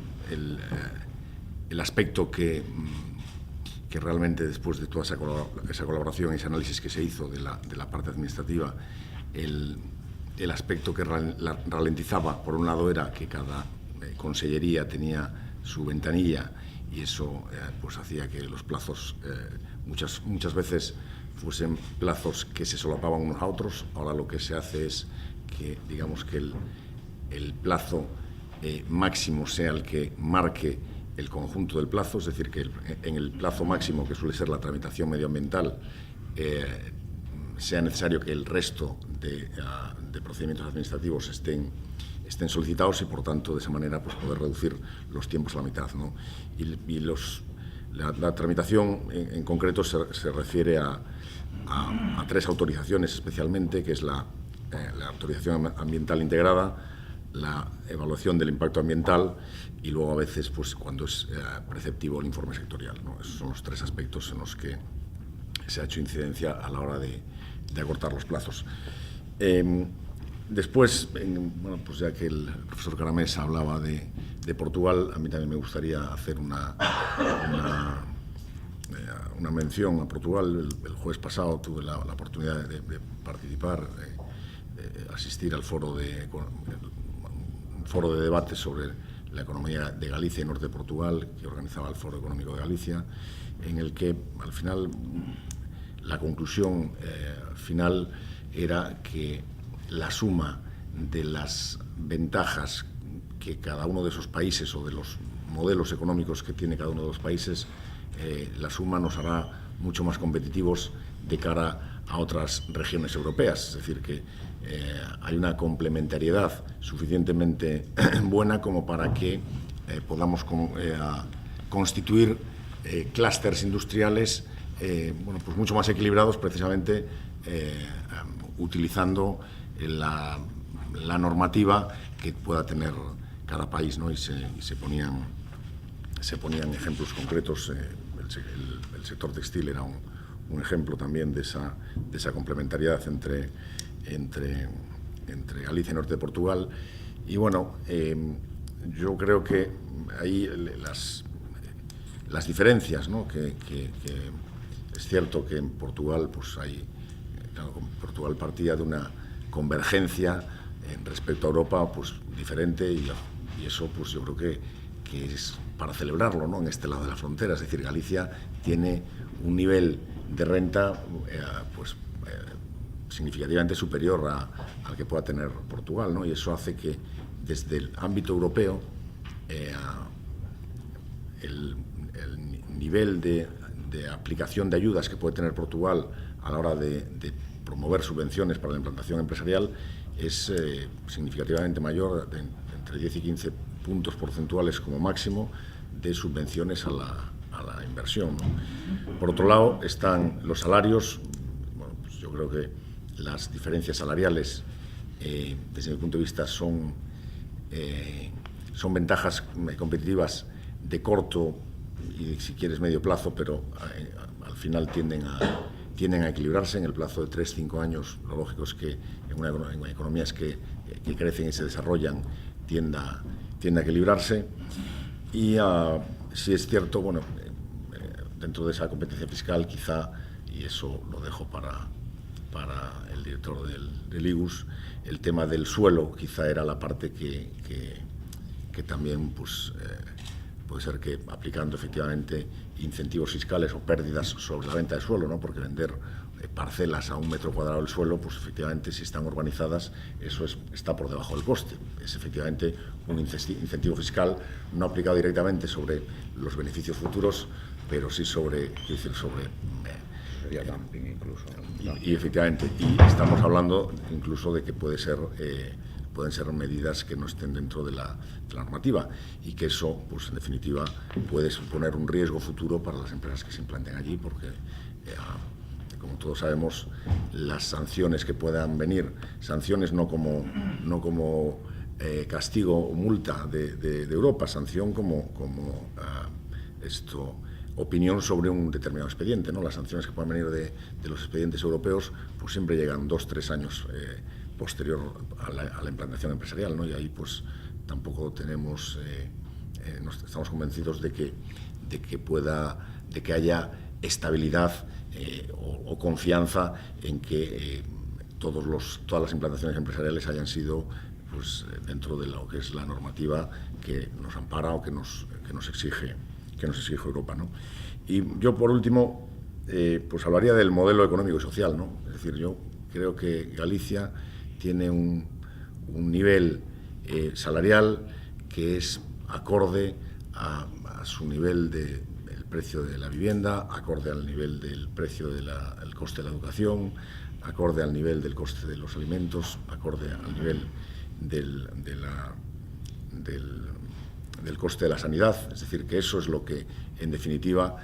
Speaker 4: el aspecto que realmente, después de toda esa colaboración y ese análisis que se hizo de la parte administrativa, el aspecto que ralentizaba, por un lado, era que cada consellería tenía su ventanilla, y eso pues hacía que los plazos muchas veces fuesen plazos que se solapaban unos a otros. Ahora lo que se hace es que, digamos, que el plazo máximo sea el que marque el conjunto del plazo, es decir, que en el plazo máximo, que suele ser la tramitación medioambiental, sea necesario que el resto de procedimientos administrativos estén solicitados y, por tanto, de esa manera pues, poder reducir los tiempos a la mitad, ¿no? Y la tramitación en concreto se refiere a 3 autorizaciones especialmente, que es la autorización ambiental integrada, la evaluación del impacto ambiental y luego a veces pues, cuando es preceptivo el informe sectorial, ¿no? Esos son los 3 aspectos en los que se ha hecho incidencia a la hora de acortar los plazos. Después, bueno, pues ya que el profesor Caramés hablaba de Portugal, a mí también me gustaría hacer una mención a Portugal. El jueves pasado tuve la oportunidad de participar, asistir al foro de debate sobre la economía de Galicia y norte de Portugal, que organizaba el Foro Económico de Galicia, en el que al final la conclusión final era que la suma de las ventajas que cada uno de esos países o de los modelos económicos que tiene cada uno de los países, la suma nos hará mucho más competitivos de cara a otras regiones europeas. Es decir, que hay una complementariedad suficientemente buena como para que podamos constituir clústeres industriales bueno, pues mucho más equilibrados, precisamente utilizando la normativa que pueda tener cada país, ¿no? Y se ponían ejemplos concretos. El sector textil era un ejemplo también de esa complementariedad entre Galicia y norte de Portugal. Y bueno, yo creo que ahí las diferencias, ¿no? que es cierto que en Portugal pues claro, Portugal partía de una convergencia respecto a Europa pues diferente y eso pues yo creo que es para celebrarlo, ¿no? En este lado de la frontera. Es decir, Galicia tiene un nivel de renta significativamente superior al que pueda tener Portugal, ¿no? Y eso hace que desde el ámbito europeo el nivel de aplicación de ayudas que puede tener Portugal a la hora de promover subvenciones para la implantación empresarial es significativamente mayor, entre 10 y 15 puntos porcentuales como máximo de subvenciones a la inversión, ¿no? Por otro lado están los salarios. Bueno, pues yo creo que las diferencias salariales desde mi punto de vista son ventajas competitivas de corto y, si quieres, medio plazo, pero al final tienden a equilibrarse en el plazo de 3-5 años. Lo lógico es que en economías que crecen y se desarrollan tienda a equilibrarse. Y sí es cierto, bueno, dentro de esa competencia fiscal quizá, y eso lo dejo para el director del IGUS, el tema del suelo quizá era la parte que también pues, puede ser que aplicando efectivamente incentivos fiscales o pérdidas sobre la venta de suelo, ¿no? Porque vender parcelas a 1 metro cuadrado del suelo, pues efectivamente si están urbanizadas eso está por debajo del coste. Es efectivamente un incentivo fiscal no aplicado directamente sobre los beneficios futuros, pero sí sobre
Speaker 3: dumping incluso.
Speaker 4: Y efectivamente, y estamos hablando incluso de que pueden ser medidas que no estén dentro de la normativa y que eso, pues en definitiva, puede suponer un riesgo futuro para las empresas que se implanten allí, porque como todos sabemos, las sanciones que puedan venir, sanciones no como castigo o multa de Europa, sanción como opinión sobre un determinado expediente, ¿no? Las sanciones que puedan venir de los expedientes europeos pues siempre llegan 2-3 años posterior a la implantación empresarial, ¿no? Y ahí pues tampoco tenemos, estamos convencidos de que haya estabilidad o confianza en que todas las implantaciones empresariales hayan sido pues dentro de lo que es la normativa que nos ampara o que nos exige Europa, ¿no? Y yo, por último, pues hablaría del modelo económico y social, ¿no? Es decir, yo creo que Galicia tiene un nivel salarial que es acorde a su nivel del precio de la vivienda, acorde al nivel del precio del coste de la educación, acorde al nivel del coste de los alimentos, acorde al nivel del coste de la sanidad. Es decir, que eso es lo que, en definitiva,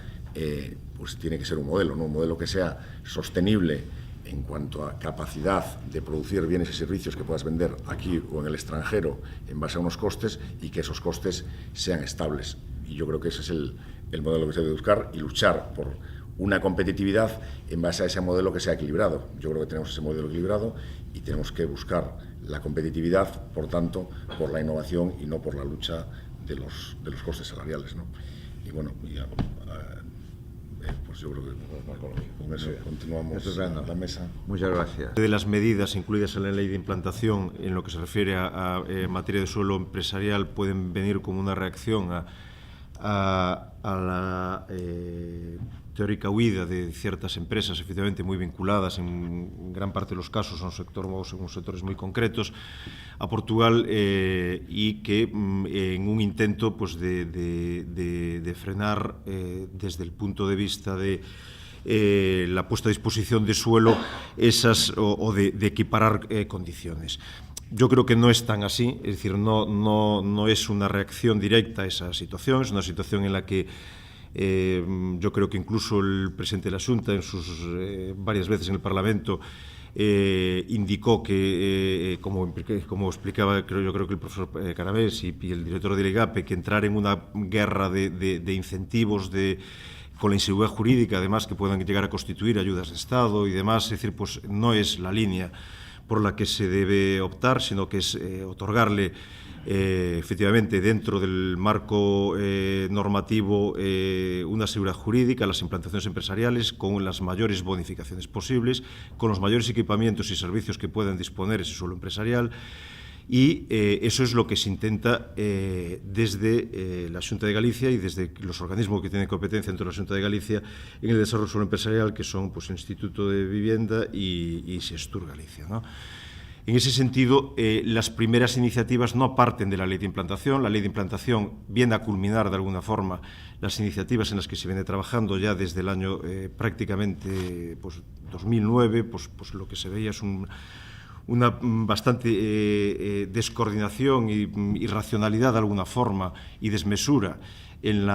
Speaker 4: pues tiene que ser un modelo, ¿no? Un modelo que sea sostenible en cuanto a capacidad de producir bienes y servicios que puedas vender aquí o en el extranjero en base a unos costes, y que esos costes sean estables. Y yo creo que ese es el modelo que se debe buscar, y luchar por una competitividad en base a ese modelo que sea equilibrado. Yo creo que tenemos ese modelo equilibrado y tenemos que buscar la competitividad, por tanto, por la innovación y no por la lucha de los costes salariales, ¿no? Y bueno, pues yo creo que con eso continuamos la mesa.
Speaker 3: Muchas gracias.
Speaker 5: De las medidas incluidas en la ley de implantación en lo que se refiere a materia de suelo empresarial pueden venir como una reacción a la teórica huida de ciertas empresas, efectivamente muy vinculadas en gran parte de los casos a un sector o según sectores muy concretos, a Portugal, y que en un intento pues de frenar desde el punto de vista de la puesta a disposición de suelo esas o de equiparar condiciones. Yo creo que no es tan así, es decir, no es una reacción directa a esa situación, es una situación en la que yo creo que incluso el presidente de la Xunta, en sus varias veces en el Parlamento, indicó que, como explicaba yo creo que el profesor Carabés y el director del IGAPE, que entrar en una guerra de incentivos con la inseguridad jurídica, además, que puedan llegar a constituir ayudas de Estado y demás, es decir, pues no es la línea por la que se debe optar, sino que es otorgarle efectivamente dentro del marco normativo una seguridad jurídica a las implantaciones empresariales con las mayores bonificaciones posibles, con los mayores equipamientos y servicios que puedan disponer ese suelo empresarial, y eso es lo que se intenta desde la Xunta de Galicia y desde los organismos que tienen competencia dentro de la Xunta de Galicia en el desarrollo del suelo empresarial, que son pues, el Instituto de Vivienda y Xestur Galicia, ¿no? En ese sentido, las primeras iniciativas no parten de la ley de implantación. La ley de implantación viene a culminar, de alguna forma, las iniciativas en las que se viene trabajando ya desde el año prácticamente 2009. Pues lo que se veía es una bastante descoordinación y irracionalidad, de alguna forma, y desmesura en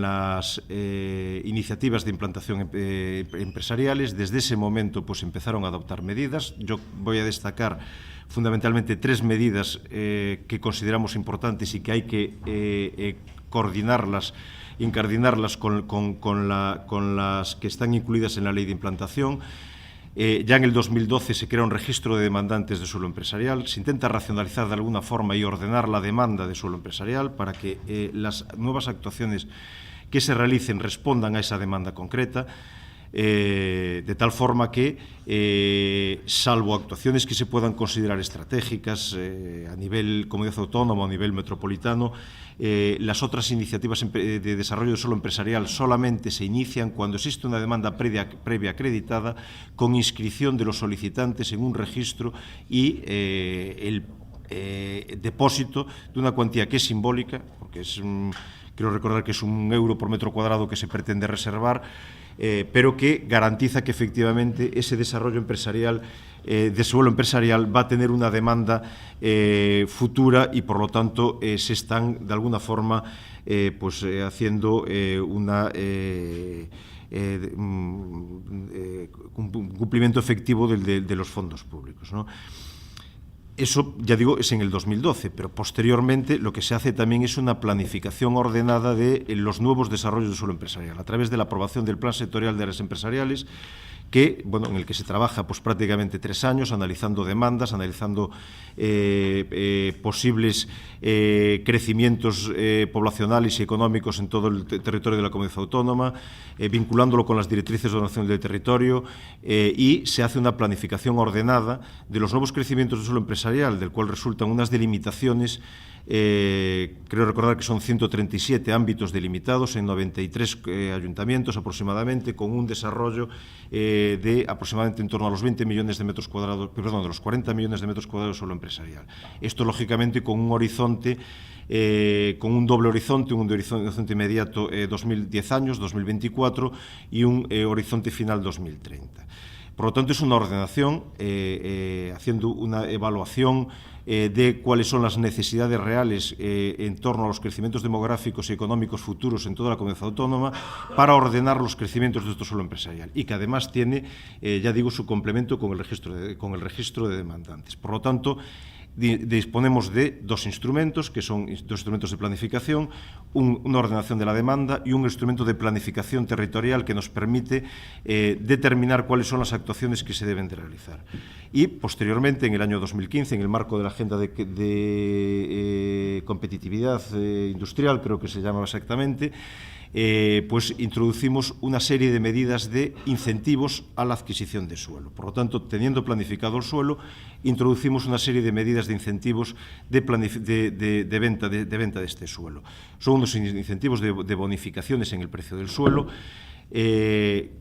Speaker 5: las iniciativas de implantación empresariales. Desde ese momento pues empezaron a adoptar medidas. Yo voy a destacar fundamentalmente 3 medidas que consideramos importantes y que hay que coordinarlas, incardinarlas con las que están incluidas en la ley de implantación. Ya en el 2012 se crea un registro de demandantes de suelo empresarial, se intenta racionalizar de alguna forma y ordenar la demanda de suelo empresarial para que las nuevas actuaciones que se realicen respondan a esa demanda concreta, de tal forma que, salvo actuaciones que se puedan considerar estratégicas a nivel comunidad autónoma o a nivel metropolitano, las otras iniciativas de desarrollo de suelo empresarial solamente se inician cuando existe una demanda previa acreditada, con inscripción de los solicitantes en un registro y el depósito de una cuantía que es simbólica, porque quiero recordar que es €1 por metro cuadrado que se pretende reservar, pero que garantiza que efectivamente ese desarrollo empresarial de suelo empresarial va a tener una demanda futura, y por lo tanto se están de alguna forma haciendo un cumplimiento efectivo de los fondos públicos, ¿no? Eso, ya digo, es en el 2012, pero posteriormente lo que se hace también es una planificación ordenada de los nuevos desarrollos de suelo empresarial, a través de la aprobación del Plan Sectorial de Áreas Empresariales, en el que se trabaja pues, prácticamente 3 años, analizando demandas, analizando posibles crecimientos poblacionales y económicos en todo el territorio de la comunidad autónoma, vinculándolo con las directrices de ordenación del territorio, y se hace una planificación ordenada de los nuevos crecimientos del suelo empresarial, del cual resultan unas delimitaciones. Creo recordar que son 137 ámbitos delimitados en 93 ayuntamientos aproximadamente, con un desarrollo de aproximadamente en torno a los 20 millones de metros cuadrados, perdón, de los 40 millones de metros cuadrados solo empresarial. Esto, lógicamente, con un horizonte, con un doble horizonte, un horizonte inmediato 10 años, 2024, y un horizonte final 2030. Por lo tanto, es una ordenación haciendo una evaluación de cuáles son las necesidades reales en torno a los crecimientos demográficos y económicos futuros en toda la comunidad autónoma para ordenar los crecimientos de nuestro suelo empresarial y que además tiene, ya digo, su complemento con el registro de demandantes. Por lo tanto, disponemos de dos instrumentos, que son dos instrumentos de planificación, una ordenación de la demanda y un instrumento de planificación territorial que nos permite determinar cuáles son las actuaciones que se deben de realizar. Y, posteriormente, en el año 2015, en el marco de la Agenda de Competitividad Industrial, creo que se llamaba exactamente, pues introducimos una serie de medidas de incentivos a la adquisición de suelo. Por lo tanto, teniendo planificado el suelo, introducimos una serie de medidas de incentivos de venta de este suelo. Son unos incentivos de bonificaciones en el precio del suelo,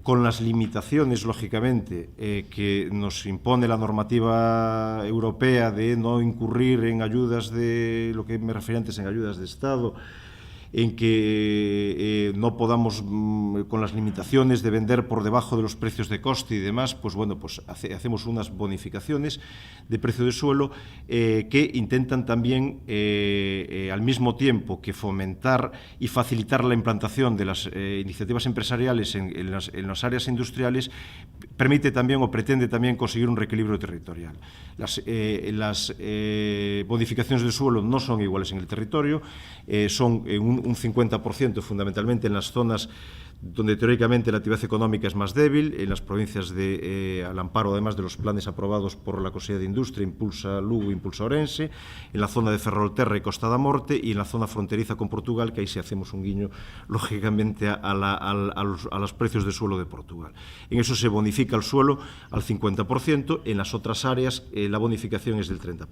Speaker 5: con las limitaciones, lógicamente, que nos impone la normativa europea de no incurrir en ayudas de, lo que me refería antes, en ayudas de Estado, en que no podamos, con las limitaciones de vender por debajo de los precios de coste y demás, pues bueno, pues hacemos unas bonificaciones de precio de suelo que intentan también, al mismo tiempo que fomentar y facilitar la implantación de las iniciativas empresariales en las áreas industriales, permite también o pretende también conseguir un reequilibrio territorial. Las bonificaciones del suelo no son iguales en el territorio, son un 50% fundamentalmente en las zonas donde teóricamente la actividad económica es más débil, en las provincias al amparo además de los planes aprobados por la Consellería de Industria, Impulsa Lugo, Impulsa Ourense, en la zona de Ferrolterra y Costa da Morte y en la zona fronteriza con Portugal, que ahí sí hacemos un guiño lógicamente a los precios de suelo de Portugal. En eso se bonifica el suelo al 50%, en las otras áreas la bonificación es del 30%.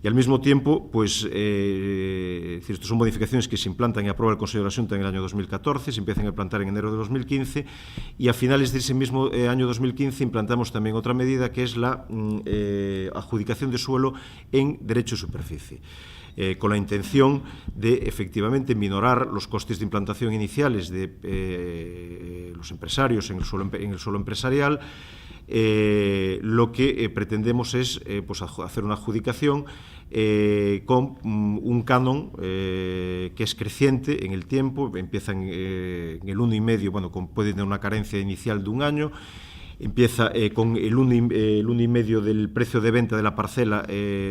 Speaker 5: Y al mismo tiempo, pues, estas son modificaciones que se implantan y aprueba el Consejo de la Xunta en el año 2014, se empiezan a implantar en enero de 2015 y a finales de ese mismo año 2015 implantamos también otra medida que es la adjudicación de suelo en derecho de superficie. Con la intención de, efectivamente, minorar los costes de implantación iniciales de los empresarios en el suelo empresarial. Lo que pretendemos es pues hacer una adjudicación con un canon que es creciente en el tiempo, empieza en el 1,5, bueno, puede tener una carencia inicial de un año. Empieza con el 1,5 del precio de venta de la parcela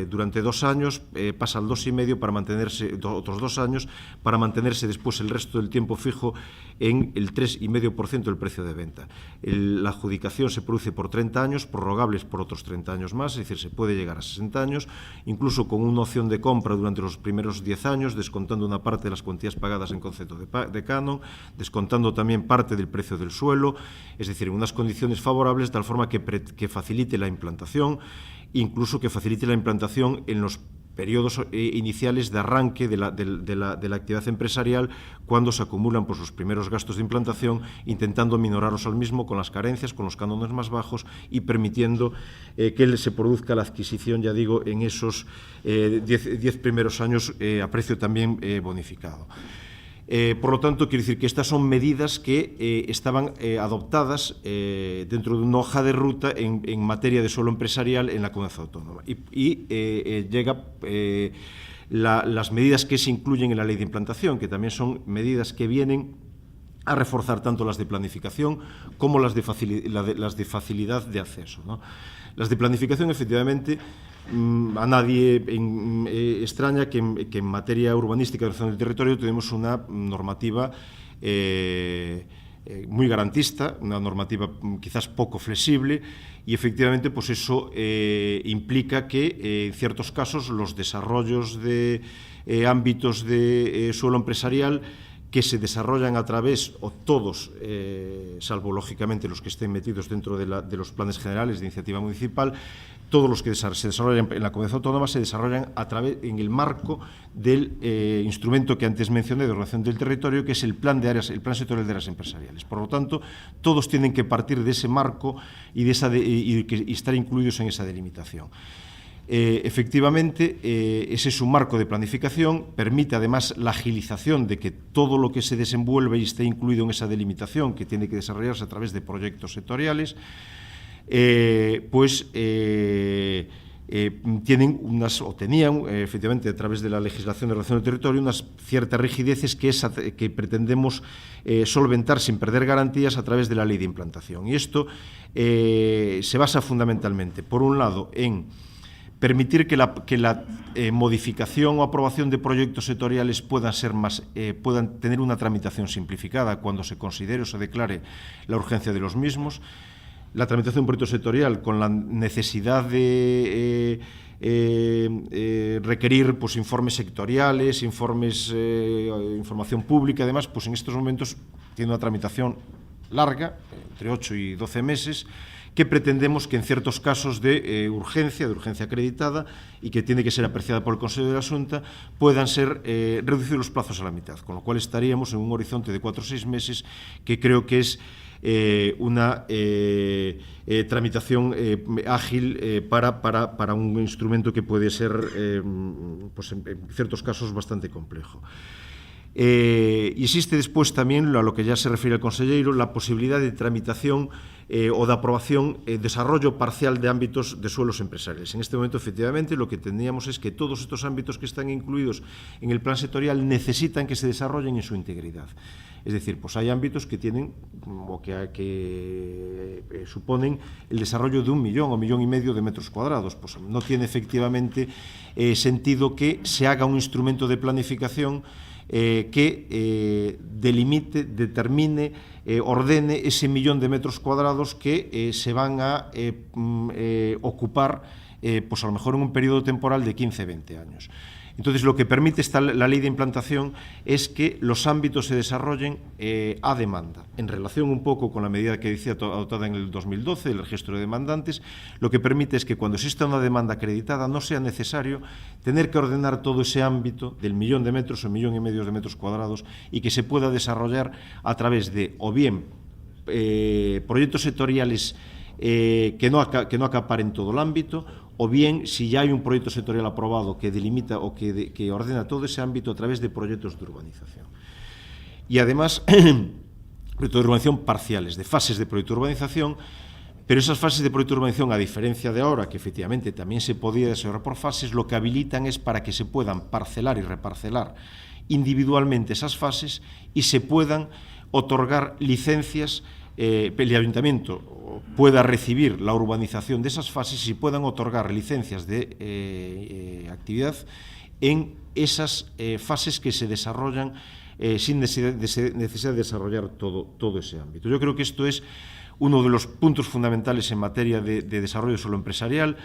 Speaker 5: durante 2 años, pasa al 2,5 para mantenerse otros 2 años, para mantenerse después el resto del tiempo fijo en el 3,5% del precio de venta. La adjudicación se produce por 30 años, prorrogables por otros 30 años más, es decir, se puede llegar a 60 años, incluso con una opción de compra durante los primeros 10 años, descontando una parte de las cuantías pagadas en concepto de canon, descontando también parte del precio del suelo, es decir, en unas condiciones favorables, de tal forma que facilite la implantación, incluso que facilite la implantación en los periodos iniciales de arranque de la actividad empresarial, cuando se acumulan pues, los primeros gastos de implantación, intentando minorarlos al mismo con las carencias, con los cánones más bajos y permitiendo que se produzca la adquisición, ya digo, en esos 10 primeros años a precio también bonificado. Por lo tanto, quiero decir que estas son medidas que estaban adoptadas dentro de una hoja de ruta en materia de suelo empresarial en la comunidad autónoma. Y llega las medidas que se incluyen en la ley de implantación, que también son medidas que vienen a reforzar tanto las de planificación como las de facilidad de acceso, ¿no? Las de planificación, efectivamente, a nadie extraña que en materia urbanística de ordenación del territorio tenemos una normativa muy garantista, una normativa quizás poco flexible y efectivamente pues eso implica que en ciertos casos los desarrollos de ámbitos de suelo empresarial que se desarrollan a través, o todos, salvo lógicamente los que estén metidos dentro de los planes generales de iniciativa municipal, todos los que se desarrollan en la comunidad autónoma se desarrollan en el marco del instrumento que antes mencioné de ordenación del territorio, que es el plan sectorial de áreas empresariales. Por lo tanto, todos tienen que partir de ese marco y estar incluidos en esa delimitación. Efectivamente, ese es un marco de planificación, permite además la agilización de que todo lo que se desenvuelve y esté incluido en esa delimitación, que tiene que desarrollarse a través de proyectos sectoriales, tienen tenían, efectivamente, a través de la legislación de ordenación del territorio, unas ciertas rigideces que pretendemos solventar sin perder garantías a través de la ley de implantación. Y esto se basa fundamentalmente, por un lado, en permitir que la modificación o aprobación de proyectos sectoriales puedan tener una tramitación simplificada cuando se considere o se declare la urgencia de los mismos. La tramitación de un proyecto sectorial con la necesidad de requerir pues, informes sectoriales, información pública, además, pues en estos momentos tiene una tramitación larga, entre 8 y 12 meses, que pretendemos que en ciertos casos de urgencia acreditada y que tiene que ser apreciada por el Consejo de la Xunta, puedan ser reducidos los plazos a la mitad, con lo cual estaríamos en un horizonte de 4 o 6 meses, que creo que es una tramitación ágil para un instrumento que puede ser, pues en ciertos casos, bastante complejo. Y existe despois tamén, a lo que ya se refire al conselleiro, la posibilidad de tramitación o de aprobación, desarrollo parcial de ámbitos de suelos empresariales. En este momento, efectivamente, lo que teníamos es que todos estos ámbitos que están incluidos en el plan sectorial necesitan que se desarrollen en su integridad. Es decir, pues hay ámbitos que tienen o que suponen el desarrollo de 1 millón o 1,5 millones de metros cuadrados. Pues no tiene efectivamente sentido que se haga un instrumento de planificación que delimite, determine, ordene ese 1 millón de metros cuadrados que se van a ocupar pues a lo mejor en un periodo temporal de 15-20 años. Entonces, lo que permite la ley de implantación es que los ámbitos se desarrollen a demanda. En relación un poco con la medida que decía adoptada en el 2012, el registro de demandantes, lo que permite es que cuando exista una demanda acreditada no sea necesario tener que ordenar todo ese ámbito del 1 millón de metros o 1,5 millones de metros cuadrados y que se pueda desarrollar a través de, o bien, proyectos sectoriales que no acaparen todo el ámbito, o bien, si ya hay un proyecto sectorial aprobado que delimita o que ordena todo ese ámbito a través de proyectos de urbanización. Y además, proyectos de urbanización parciales, de fases de proyecto de urbanización, pero esas fases de proyecto de urbanización, a diferencia de ahora, que efectivamente también se podía desarrollar por fases, lo que habilitan es para que se puedan parcelar y reparcelar individualmente esas fases y se puedan otorgar licencias, el ayuntamiento pueda recibir la urbanización de esas fases y puedan otorgar licencias de actividad en esas fases que se desarrollan sin necesidad de desarrollar todo ese ámbito. Yo creo que esto es uno de los puntos fundamentales en materia de desarrollo suelo empresarial,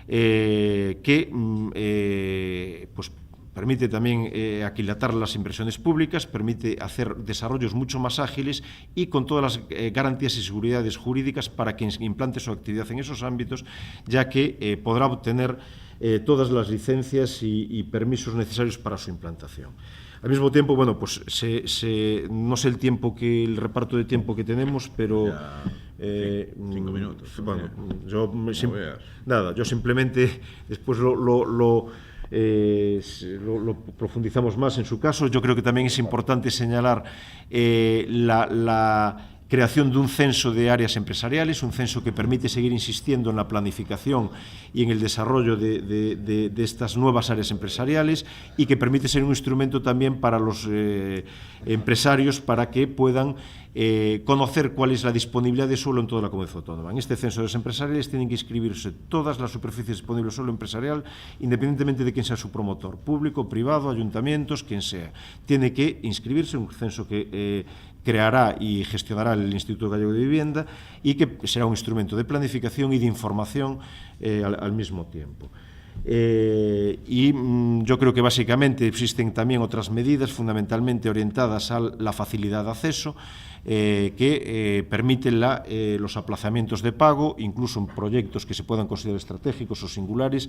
Speaker 5: que pues permite también aquilatar las inversiones públicas, permite hacer desarrollos mucho más ágiles y con todas las garantías y seguridades jurídicas para quien implante su actividad en esos ámbitos, ya que podrá obtener todas las licencias y permisos necesarios para su implantación. Al mismo tiempo, bueno, pues no sé el reparto de tiempo que tenemos, pero
Speaker 3: 5 minutos.
Speaker 5: Bueno, yo simplemente después lo profundizamos más en su caso. Yo creo que también es importante señalar la creación de un censo de áreas empresariales, un censo que permite seguir insistiendo en la planificación y en el desarrollo de estas nuevas áreas empresariales y que permite ser un instrumento también para los empresarios para que puedan conocer cuál es la disponibilidad de suelo en toda la comunidad autónoma. En este censo de las empresariales tienen que inscribirse todas las superficies disponibles de suelo empresarial, independientemente de quién sea su promotor, público, privado, ayuntamientos, quien sea. Tiene que inscribirse en un censo que creará y gestionará el Instituto Gallego de Vivienda y que será un instrumento de planificación y de información al mismo tiempo. Yo creo que básicamente existen también otras medidas fundamentalmente orientadas a la facilidad de acceso que permiten los aplazamientos de pago, incluso en proyectos que se puedan considerar estratégicos o singulares,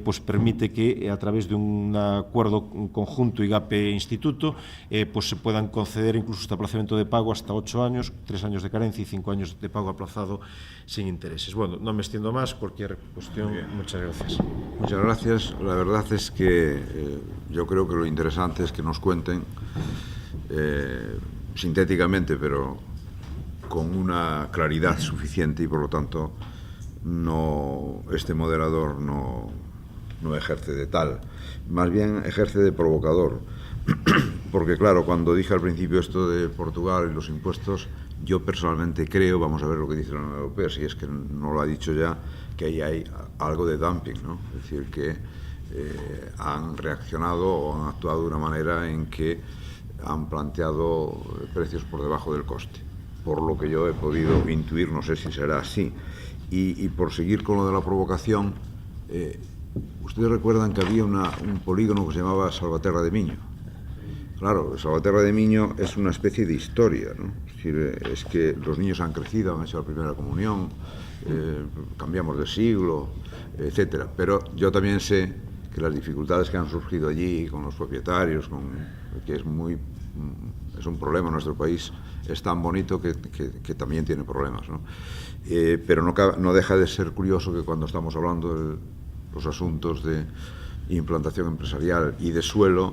Speaker 5: pues permite que a través de un acuerdo conjunto IGAPE-Instituto pues se puedan conceder incluso este aplazamiento de pago hasta 8 años, 3 años de carencia y 5 años de pago aplazado sin intereses. Bueno, no me extiendo más, cualquier cuestión, muchas gracias.
Speaker 3: Muchas gracias. La verdad es que yo creo que lo interesante es que nos cuenten sintéticamente, pero con una claridad suficiente y, por lo tanto, este moderador no ejerce de tal, más bien ejerce de provocador. Porque claro, cuando dije al principio esto de Portugal y los impuestos, yo personalmente creo, vamos a ver lo que dice la Unión Europea, si es que no lo ha dicho ya, que ahí hay algo de dumping, ¿no? Es decir, que han reaccionado o han actuado de una manera en que han planteado precios por debajo del coste, por lo que yo he podido intuir, no sé si será así. Y por seguir con lo de la provocación, ustedes recuerdan que había un polígono que se llamaba Salvaterra de Miño. Claro, Salvaterra de Miño es una especie de historia, ¿no? Es decir, es que los niños han crecido, han hecho la primera comunión, cambiamos de siglo, etcétera. Pero yo también sé que las dificultades que han surgido allí con los propietarios, que es un problema en nuestro país, es tan bonito que también tiene problemas, ¿no? Pero no deja de ser curioso que cuando estamos hablando de los asuntos de implantación empresarial y de suelo,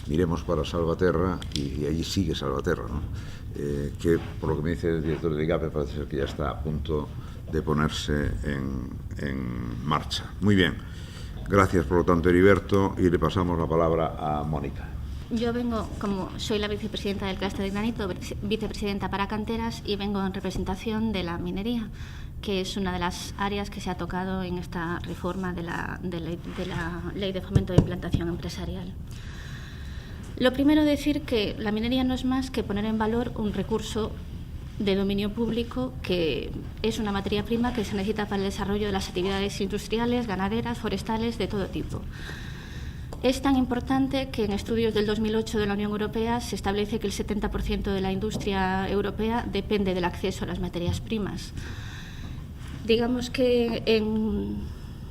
Speaker 3: miremos para Salvaterra y allí sigue Salvaterra, ¿no? Que por lo que me dice el director de IGAPE parece ser que ya está a punto de ponerse en marcha. Muy bien, gracias por lo tanto, Heriberto, y le pasamos la palabra a Mónica.
Speaker 6: Yo vengo, como soy la vicepresidenta del Clúster de Granito, vicepresidenta para canteras, y vengo en representación de la minería, que es una de las áreas que se ha tocado en esta reforma de la Ley de Fomento de Implantación Empresarial. Lo primero, decir que la minería no es más que poner en valor un recurso de dominio público que es una materia prima que se necesita para el desarrollo de las actividades industriales, ganaderas, forestales, de todo tipo. Es tan importante que en estudios del 2008 de la Unión Europea se establece que el 70% de la industria europea depende del acceso a las materias primas. Digamos que en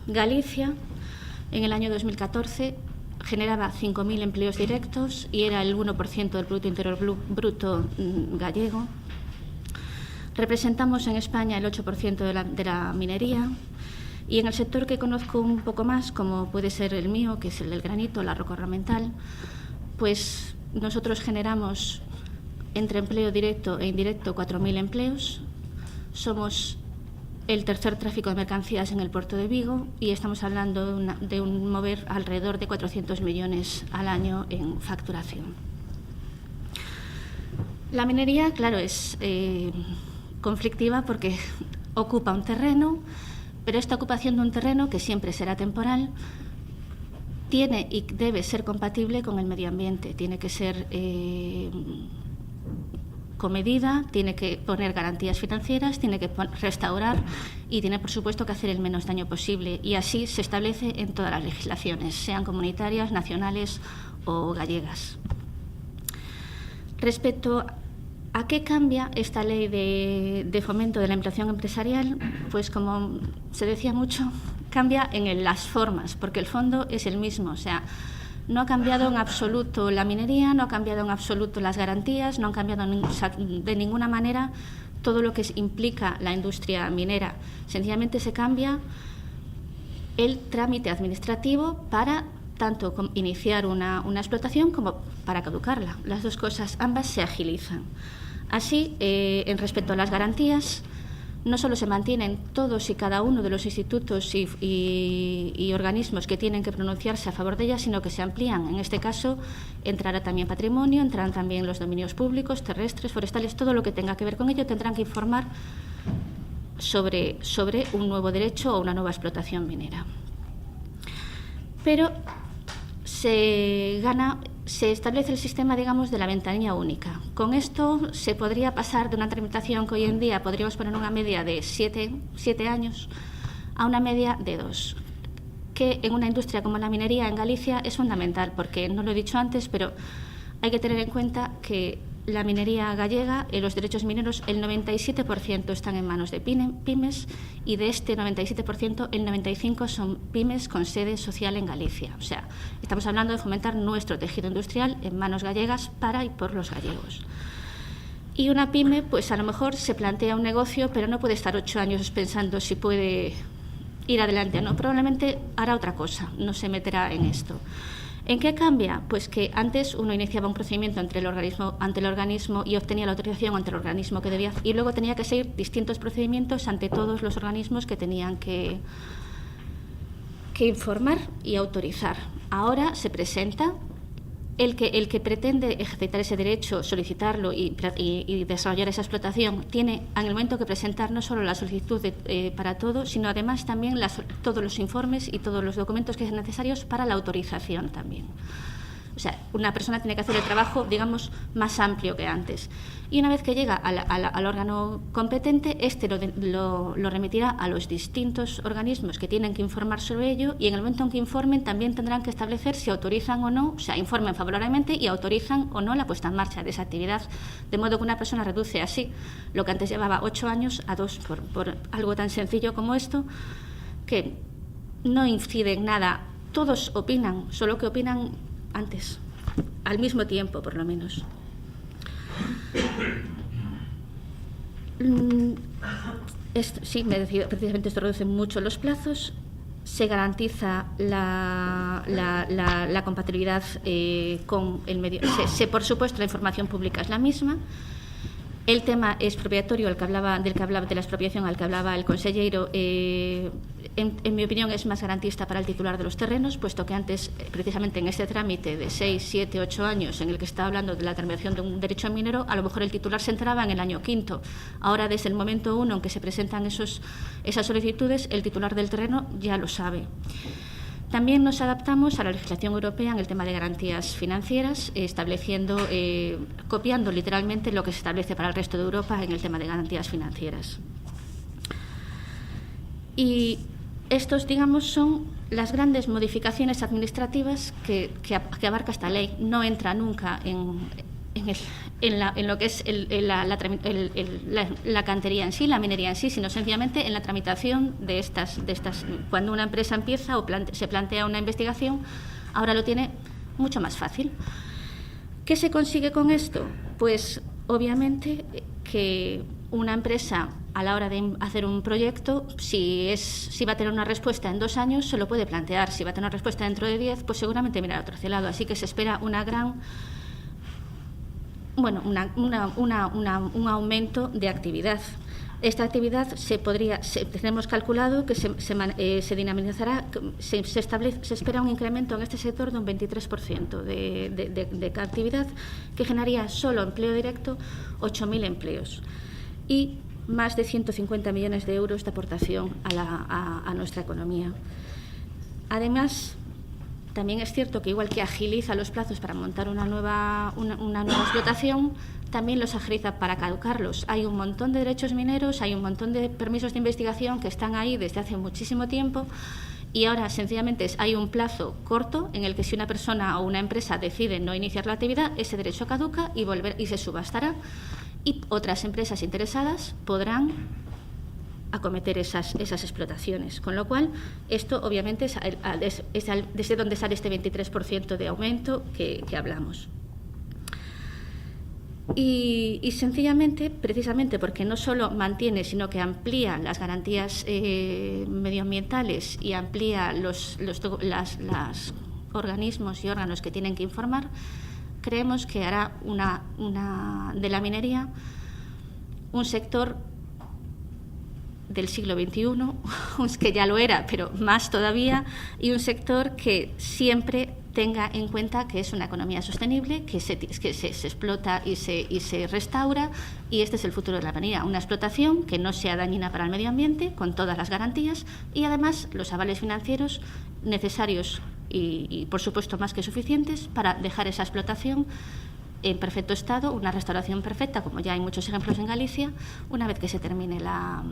Speaker 6: Galicia, en el año 2014, generaba 5.000 empleos directos y era el 1% del Producto Interior Bruto gallego. Representamos en España el 8% de la minería, y en el sector que conozco un poco más, como puede ser el mío, que es el del granito, la roca ornamental, pues nosotros generamos entre empleo directo e indirecto 4.000 empleos. Somos el tercer tráfico de mercancías en el puerto de Vigo y estamos hablando de un mover alrededor de 400 millones al año en facturación. La minería, claro, es conflictiva porque ocupa un terreno, pero esta ocupación de un terreno, que siempre será temporal, tiene y debe ser compatible con el medio ambiente, tiene que ser comedida, tiene que poner garantías financieras, tiene que restaurar y tiene, por supuesto, que hacer el menos daño posible. Y así se establece en todas las legislaciones, sean comunitarias, nacionales o gallegas. Respecto a qué cambia esta ley de fomento de la implantación empresarial, pues como se decía mucho, cambia en las formas, porque el fondo es el mismo. O sea, no ha cambiado en absoluto la minería, no ha cambiado en absoluto las garantías, no han cambiado de ninguna manera todo lo que implica la industria minera. Sencillamente se cambia el trámite administrativo para tanto iniciar una explotación como para caducarla. Las dos cosas, ambas se agilizan. Así, en respecto a las garantías, no solo se mantienen todos y cada uno de los institutos y organismos que tienen que pronunciarse a favor de ellas, sino que se amplían. En este caso, entrará también patrimonio, entrarán también los dominios públicos, terrestres, forestales, todo lo que tenga que ver con ello tendrán que informar sobre un nuevo derecho o una nueva explotación minera. Pero se establece el sistema, digamos, de la ventanilla única. Con esto se podría pasar de una tramitación que hoy en día podríamos poner una media de 7 años a una media de 2, que en una industria como la minería en Galicia es fundamental, porque no lo he dicho antes, pero hay que tener en cuenta que la minería gallega, en los derechos mineros, el 97% están en manos de pymes, y de este 97%, el 95% son pymes con sede social en Galicia. O sea, estamos hablando de fomentar nuestro tejido industrial en manos gallegas para y por los gallegos. Y una pyme, pues a lo mejor se plantea un negocio, pero no puede estar 8 años pensando si puede ir adelante o no. Probablemente hará otra cosa, no se meterá en esto. ¿En qué cambia? Pues que antes uno iniciaba un procedimiento ante el organismo y obtenía la autorización ante el organismo que debía, y luego tenía que seguir distintos procedimientos ante todos los organismos que tenían que informar y autorizar. Ahora se presenta el que pretende ejercitar ese derecho, solicitarlo y desarrollar esa explotación, tiene en el momento que presentar no solo la solicitud para todo, sino además también todos los informes y todos los documentos que sean necesarios para la autorización también. O sea, una persona tiene que hacer el trabajo, digamos, más amplio que antes. Y una vez que llega al órgano competente, lo remitirá a los distintos organismos que tienen que informar sobre ello, y en el momento en que informen también tendrán que establecer si autorizan o no, o sea, informen favorablemente y autorizan o no la puesta en marcha de esa actividad. De modo que una persona reduce así lo que antes llevaba 8 años a 2 por algo tan sencillo como esto, que no incide en nada. Todos opinan, solo que opinan antes, al mismo tiempo, por lo menos. Sí, me decido, precisamente esto reduce mucho los plazos, se garantiza la compatibilidad con el medio. Por supuesto, la información pública es la misma. El tema expropiatorio, del que hablaba de la expropiación al que hablaba el consejero, en mi opinión es más garantista para el titular de los terrenos, puesto que antes, precisamente en este trámite de 6, 7, 8 años en el que estaba hablando de la terminación de un derecho minero, a lo mejor el titular se enteraba en el año 5º. Ahora, desde el momento 1 en que se presentan esas solicitudes, el titular del terreno ya lo sabe. También nos adaptamos a la legislación europea en el tema de garantías financieras, copiando literalmente lo que se establece para el resto de Europa en el tema de garantías financieras. Y estos, digamos, son las grandes modificaciones administrativas que abarca esta ley. No entra nunca en lo que es la cantería en sí, la minería en sí, sino sencillamente en la tramitación de estas. Cuando una empresa empieza o se plantea una investigación, ahora lo tiene mucho más fácil. ¿Qué se consigue con esto? Pues obviamente que una empresa, a la hora de hacer un proyecto, si va a tener una respuesta en 2 años, se lo puede plantear. Si va a tener una respuesta dentro de 10, pues seguramente mirará a otro lado. Así que se espera un aumento de actividad. Esta actividad tenemos calculado que se dinamizará, se espera un incremento en este sector de un 23% de actividad, que generaría solo empleo directo 8.000 empleos y más de 150 millones de euros de aportación a nuestra economía. Además, también es cierto que, igual que agiliza los plazos para montar una nueva explotación, también los agiliza para caducarlos. Hay un montón de derechos mineros, hay un montón de permisos de investigación que están ahí desde hace muchísimo tiempo, y ahora sencillamente hay un plazo corto en el que, si una persona o una empresa decide no iniciar la actividad, ese derecho caduca y se subastará, y otras empresas interesadas podrán acometer esas explotaciones. Con lo cual, esto obviamente es desde donde sale este 23% de aumento que hablamos. Y sencillamente, precisamente porque no solo mantiene, sino que amplía las garantías medioambientales y amplía los organismos y órganos que tienen que informar, creemos que hará de la minería un sector del siglo XXI, que ya lo era, pero más todavía, y un sector que siempre tenga en cuenta que es una economía sostenible, que se explota y se restaura, y este es el futuro de la minería, una explotación que no sea dañina para el medio ambiente, con todas las garantías, y además los avales financieros necesarios y por supuesto más que suficientes para dejar esa explotación en perfecto estado, una restauración perfecta, como ya hay muchos ejemplos en Galicia, una vez que se termine la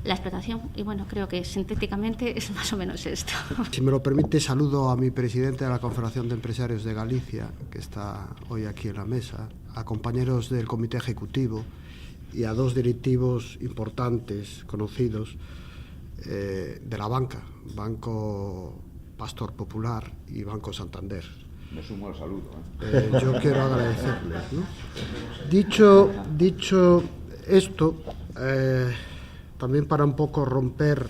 Speaker 6: explotación. Y bueno, creo que sintéticamente es más o menos esto.
Speaker 7: Si me lo permite, saludo a mi presidente de la Confederación de Empresarios de Galicia, que está hoy aquí en la mesa, a compañeros del Comité Ejecutivo y a 2 directivos importantes, conocidos, de la banca, Banco Pastor Popular y Banco Santander.
Speaker 3: Me sumo al saludo.
Speaker 7: Yo quiero agradecerles, ¿no? Dicho esto, también para un poco romper,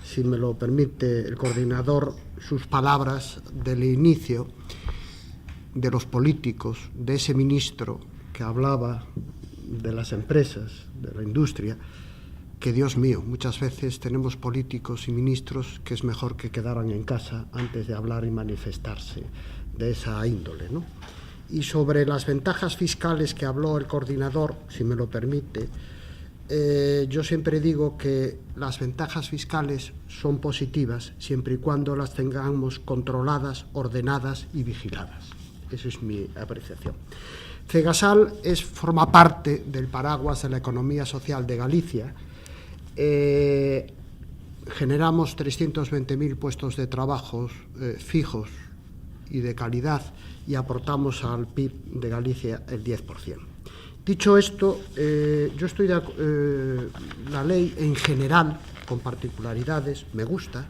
Speaker 7: si me lo permite el coordinador, sus palabras del inicio de los políticos, de ese ministro que hablaba de las empresas, de la industria, que Dios mío, muchas veces tenemos políticos y ministros que es mejor que quedaran en casa antes de hablar y manifestarse de esa índole, ¿no? Y sobre las ventajas fiscales que habló el coordinador, si me lo permite, yo siempre digo que las ventajas fiscales son positivas siempre y cuando las tengamos controladas, ordenadas y vigiladas. Esa es mi apreciación. Cegasal forma parte del paraguas de la economía social de Galicia. Generamos 320.000 puestos de trabajo fijos y de calidad y aportamos al PIB de Galicia el 10%. Dicho esto, yo estoy la ley en general, con particularidades, me gusta.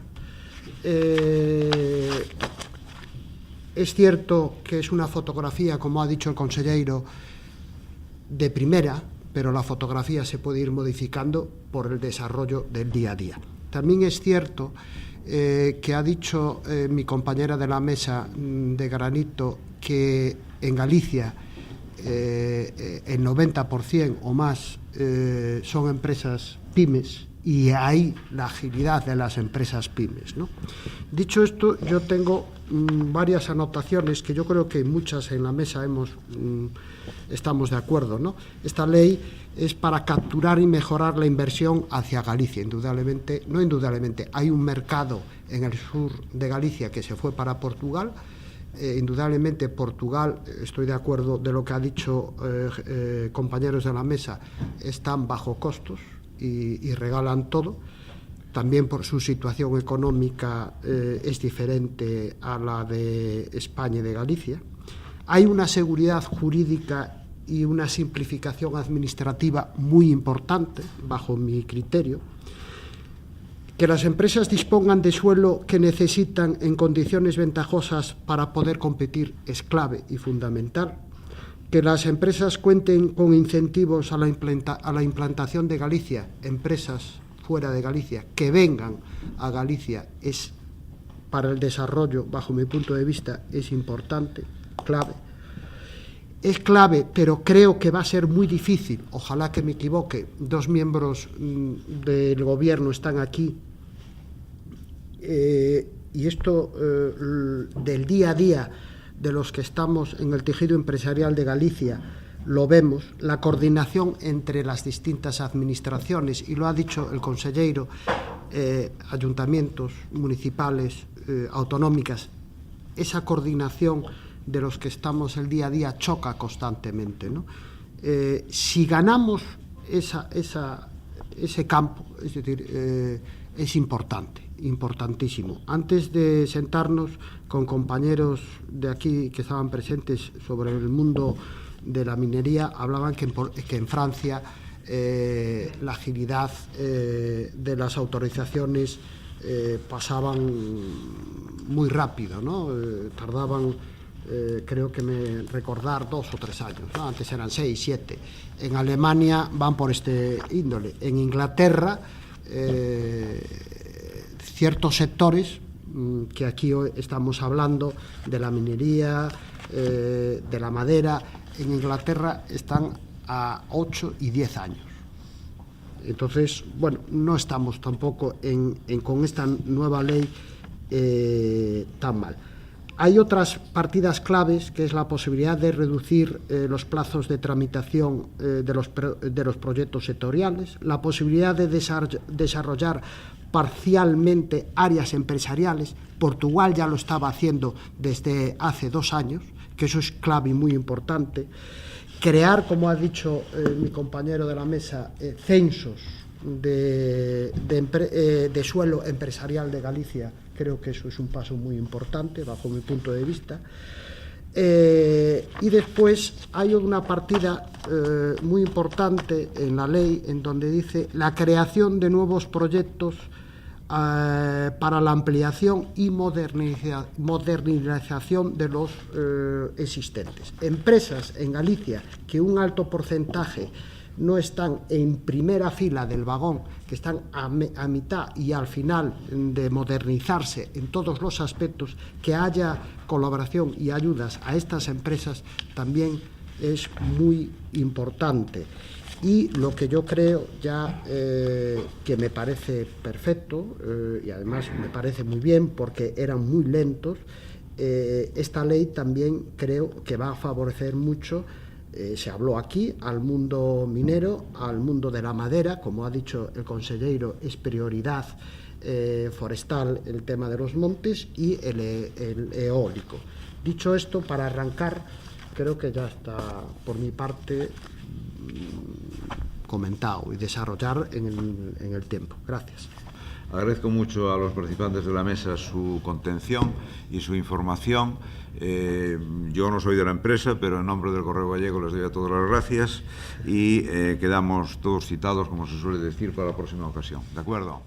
Speaker 7: Es cierto que es una fotografía, como ha dicho el conselleiro, de primera, pero la fotografía se puede ir modificando por el desarrollo del día a día. También es cierto que ha dicho mi compañera de la mesa de Granito que en Galicia el 90% o más son empresas pymes y ahí la agilidad de las empresas pymes, ¿no? Dicho esto, yo tengo varias anotaciones que yo creo que muchas en la mesa estamos de acuerdo, ¿no? Esta ley es para capturar y mejorar la inversión hacia Galicia, indudablemente, no indudablemente, hay un mercado en el sur de Galicia que se fue para Portugal. Indudablemente Portugal, estoy de acuerdo de lo que ha dicho compañeros de la mesa, están bajo costos y regalan todo. También por su situación económica es diferente a la de España y de Galicia. Hay una seguridad jurídica y una simplificación administrativa muy importante, bajo mi criterio. Que las empresas dispongan de suelo que necesitan en condiciones ventajosas para poder competir es clave y fundamental. Que las empresas cuenten con incentivos a la implantación de Galicia, empresas fuera de Galicia, que vengan a Galicia, es para el desarrollo, bajo mi punto de vista, es importante, clave. Es clave, pero creo que va a ser muy difícil, ojalá que me equivoque, 2 miembros del gobierno están aquí, y esto del día a día de los que estamos en el tejido empresarial de Galicia lo vemos, la coordinación entre las distintas administraciones, y lo ha dicho el conselleiro, ayuntamientos municipales, autonómicas, esa coordinación de los que estamos el día a día choca constantemente, ¿no? Si ganamos ese campo, es decir, es importantísimo. Antes de sentarnos con compañeros de aquí que estaban presentes sobre el mundo de la minería, hablaban que en Francia la agilidad de las autorizaciones pasaban muy rápido, ¿no? Tardaban, creo que recordar 2 o 3 años, ¿no? Antes eran 6, 7. En Alemania van por este índole. En Inglaterra, ciertos sectores que aquí hoy estamos hablando de la minería, de la madera, en Inglaterra están a 8 y 10 años. Entonces, bueno, no estamos tampoco con esta nueva ley tan mal. Hay otras partidas claves, que es la posibilidad de reducir los plazos de tramitación de los proyectos sectoriales, la posibilidad de desarrollar parcialmente áreas empresariales. Portugal ya lo estaba haciendo desde hace 2 años, que eso es clave y muy importante. Crear, como ha dicho mi compañero de la mesa, censos de suelo empresarial de Galicia. Creo que eso es un paso muy importante, bajo mi punto de vista. Y después hay una partida muy importante en la ley, en donde dice la creación de nuevos proyectos para la ampliación y modernización de los existentes. Empresas en Galicia que un alto porcentaje no están en primera fila del vagón, que están a mitad y al final de modernizarse en todos los aspectos, que haya colaboración y ayudas a estas empresas también es muy importante. Y lo que yo creo ya que me parece perfecto y además me parece muy bien porque eran muy lentos, esta ley también creo que va a favorecer mucho, se habló aquí, al mundo minero, al mundo de la madera, como ha dicho el consejero, es prioridad forestal el tema de los montes y el eólico. Dicho esto, para arrancar, creo que ya está por mi parte comentado y desarrollar en el tiempo. Gracias.
Speaker 3: Agradezco mucho a los participantes de la mesa su contención y su información. Yo no soy de la empresa, pero en nombre del Correo Gallego les doy a todas las gracias y quedamos todos citados, como se suele decir, para la próxima ocasión. ¿De acuerdo?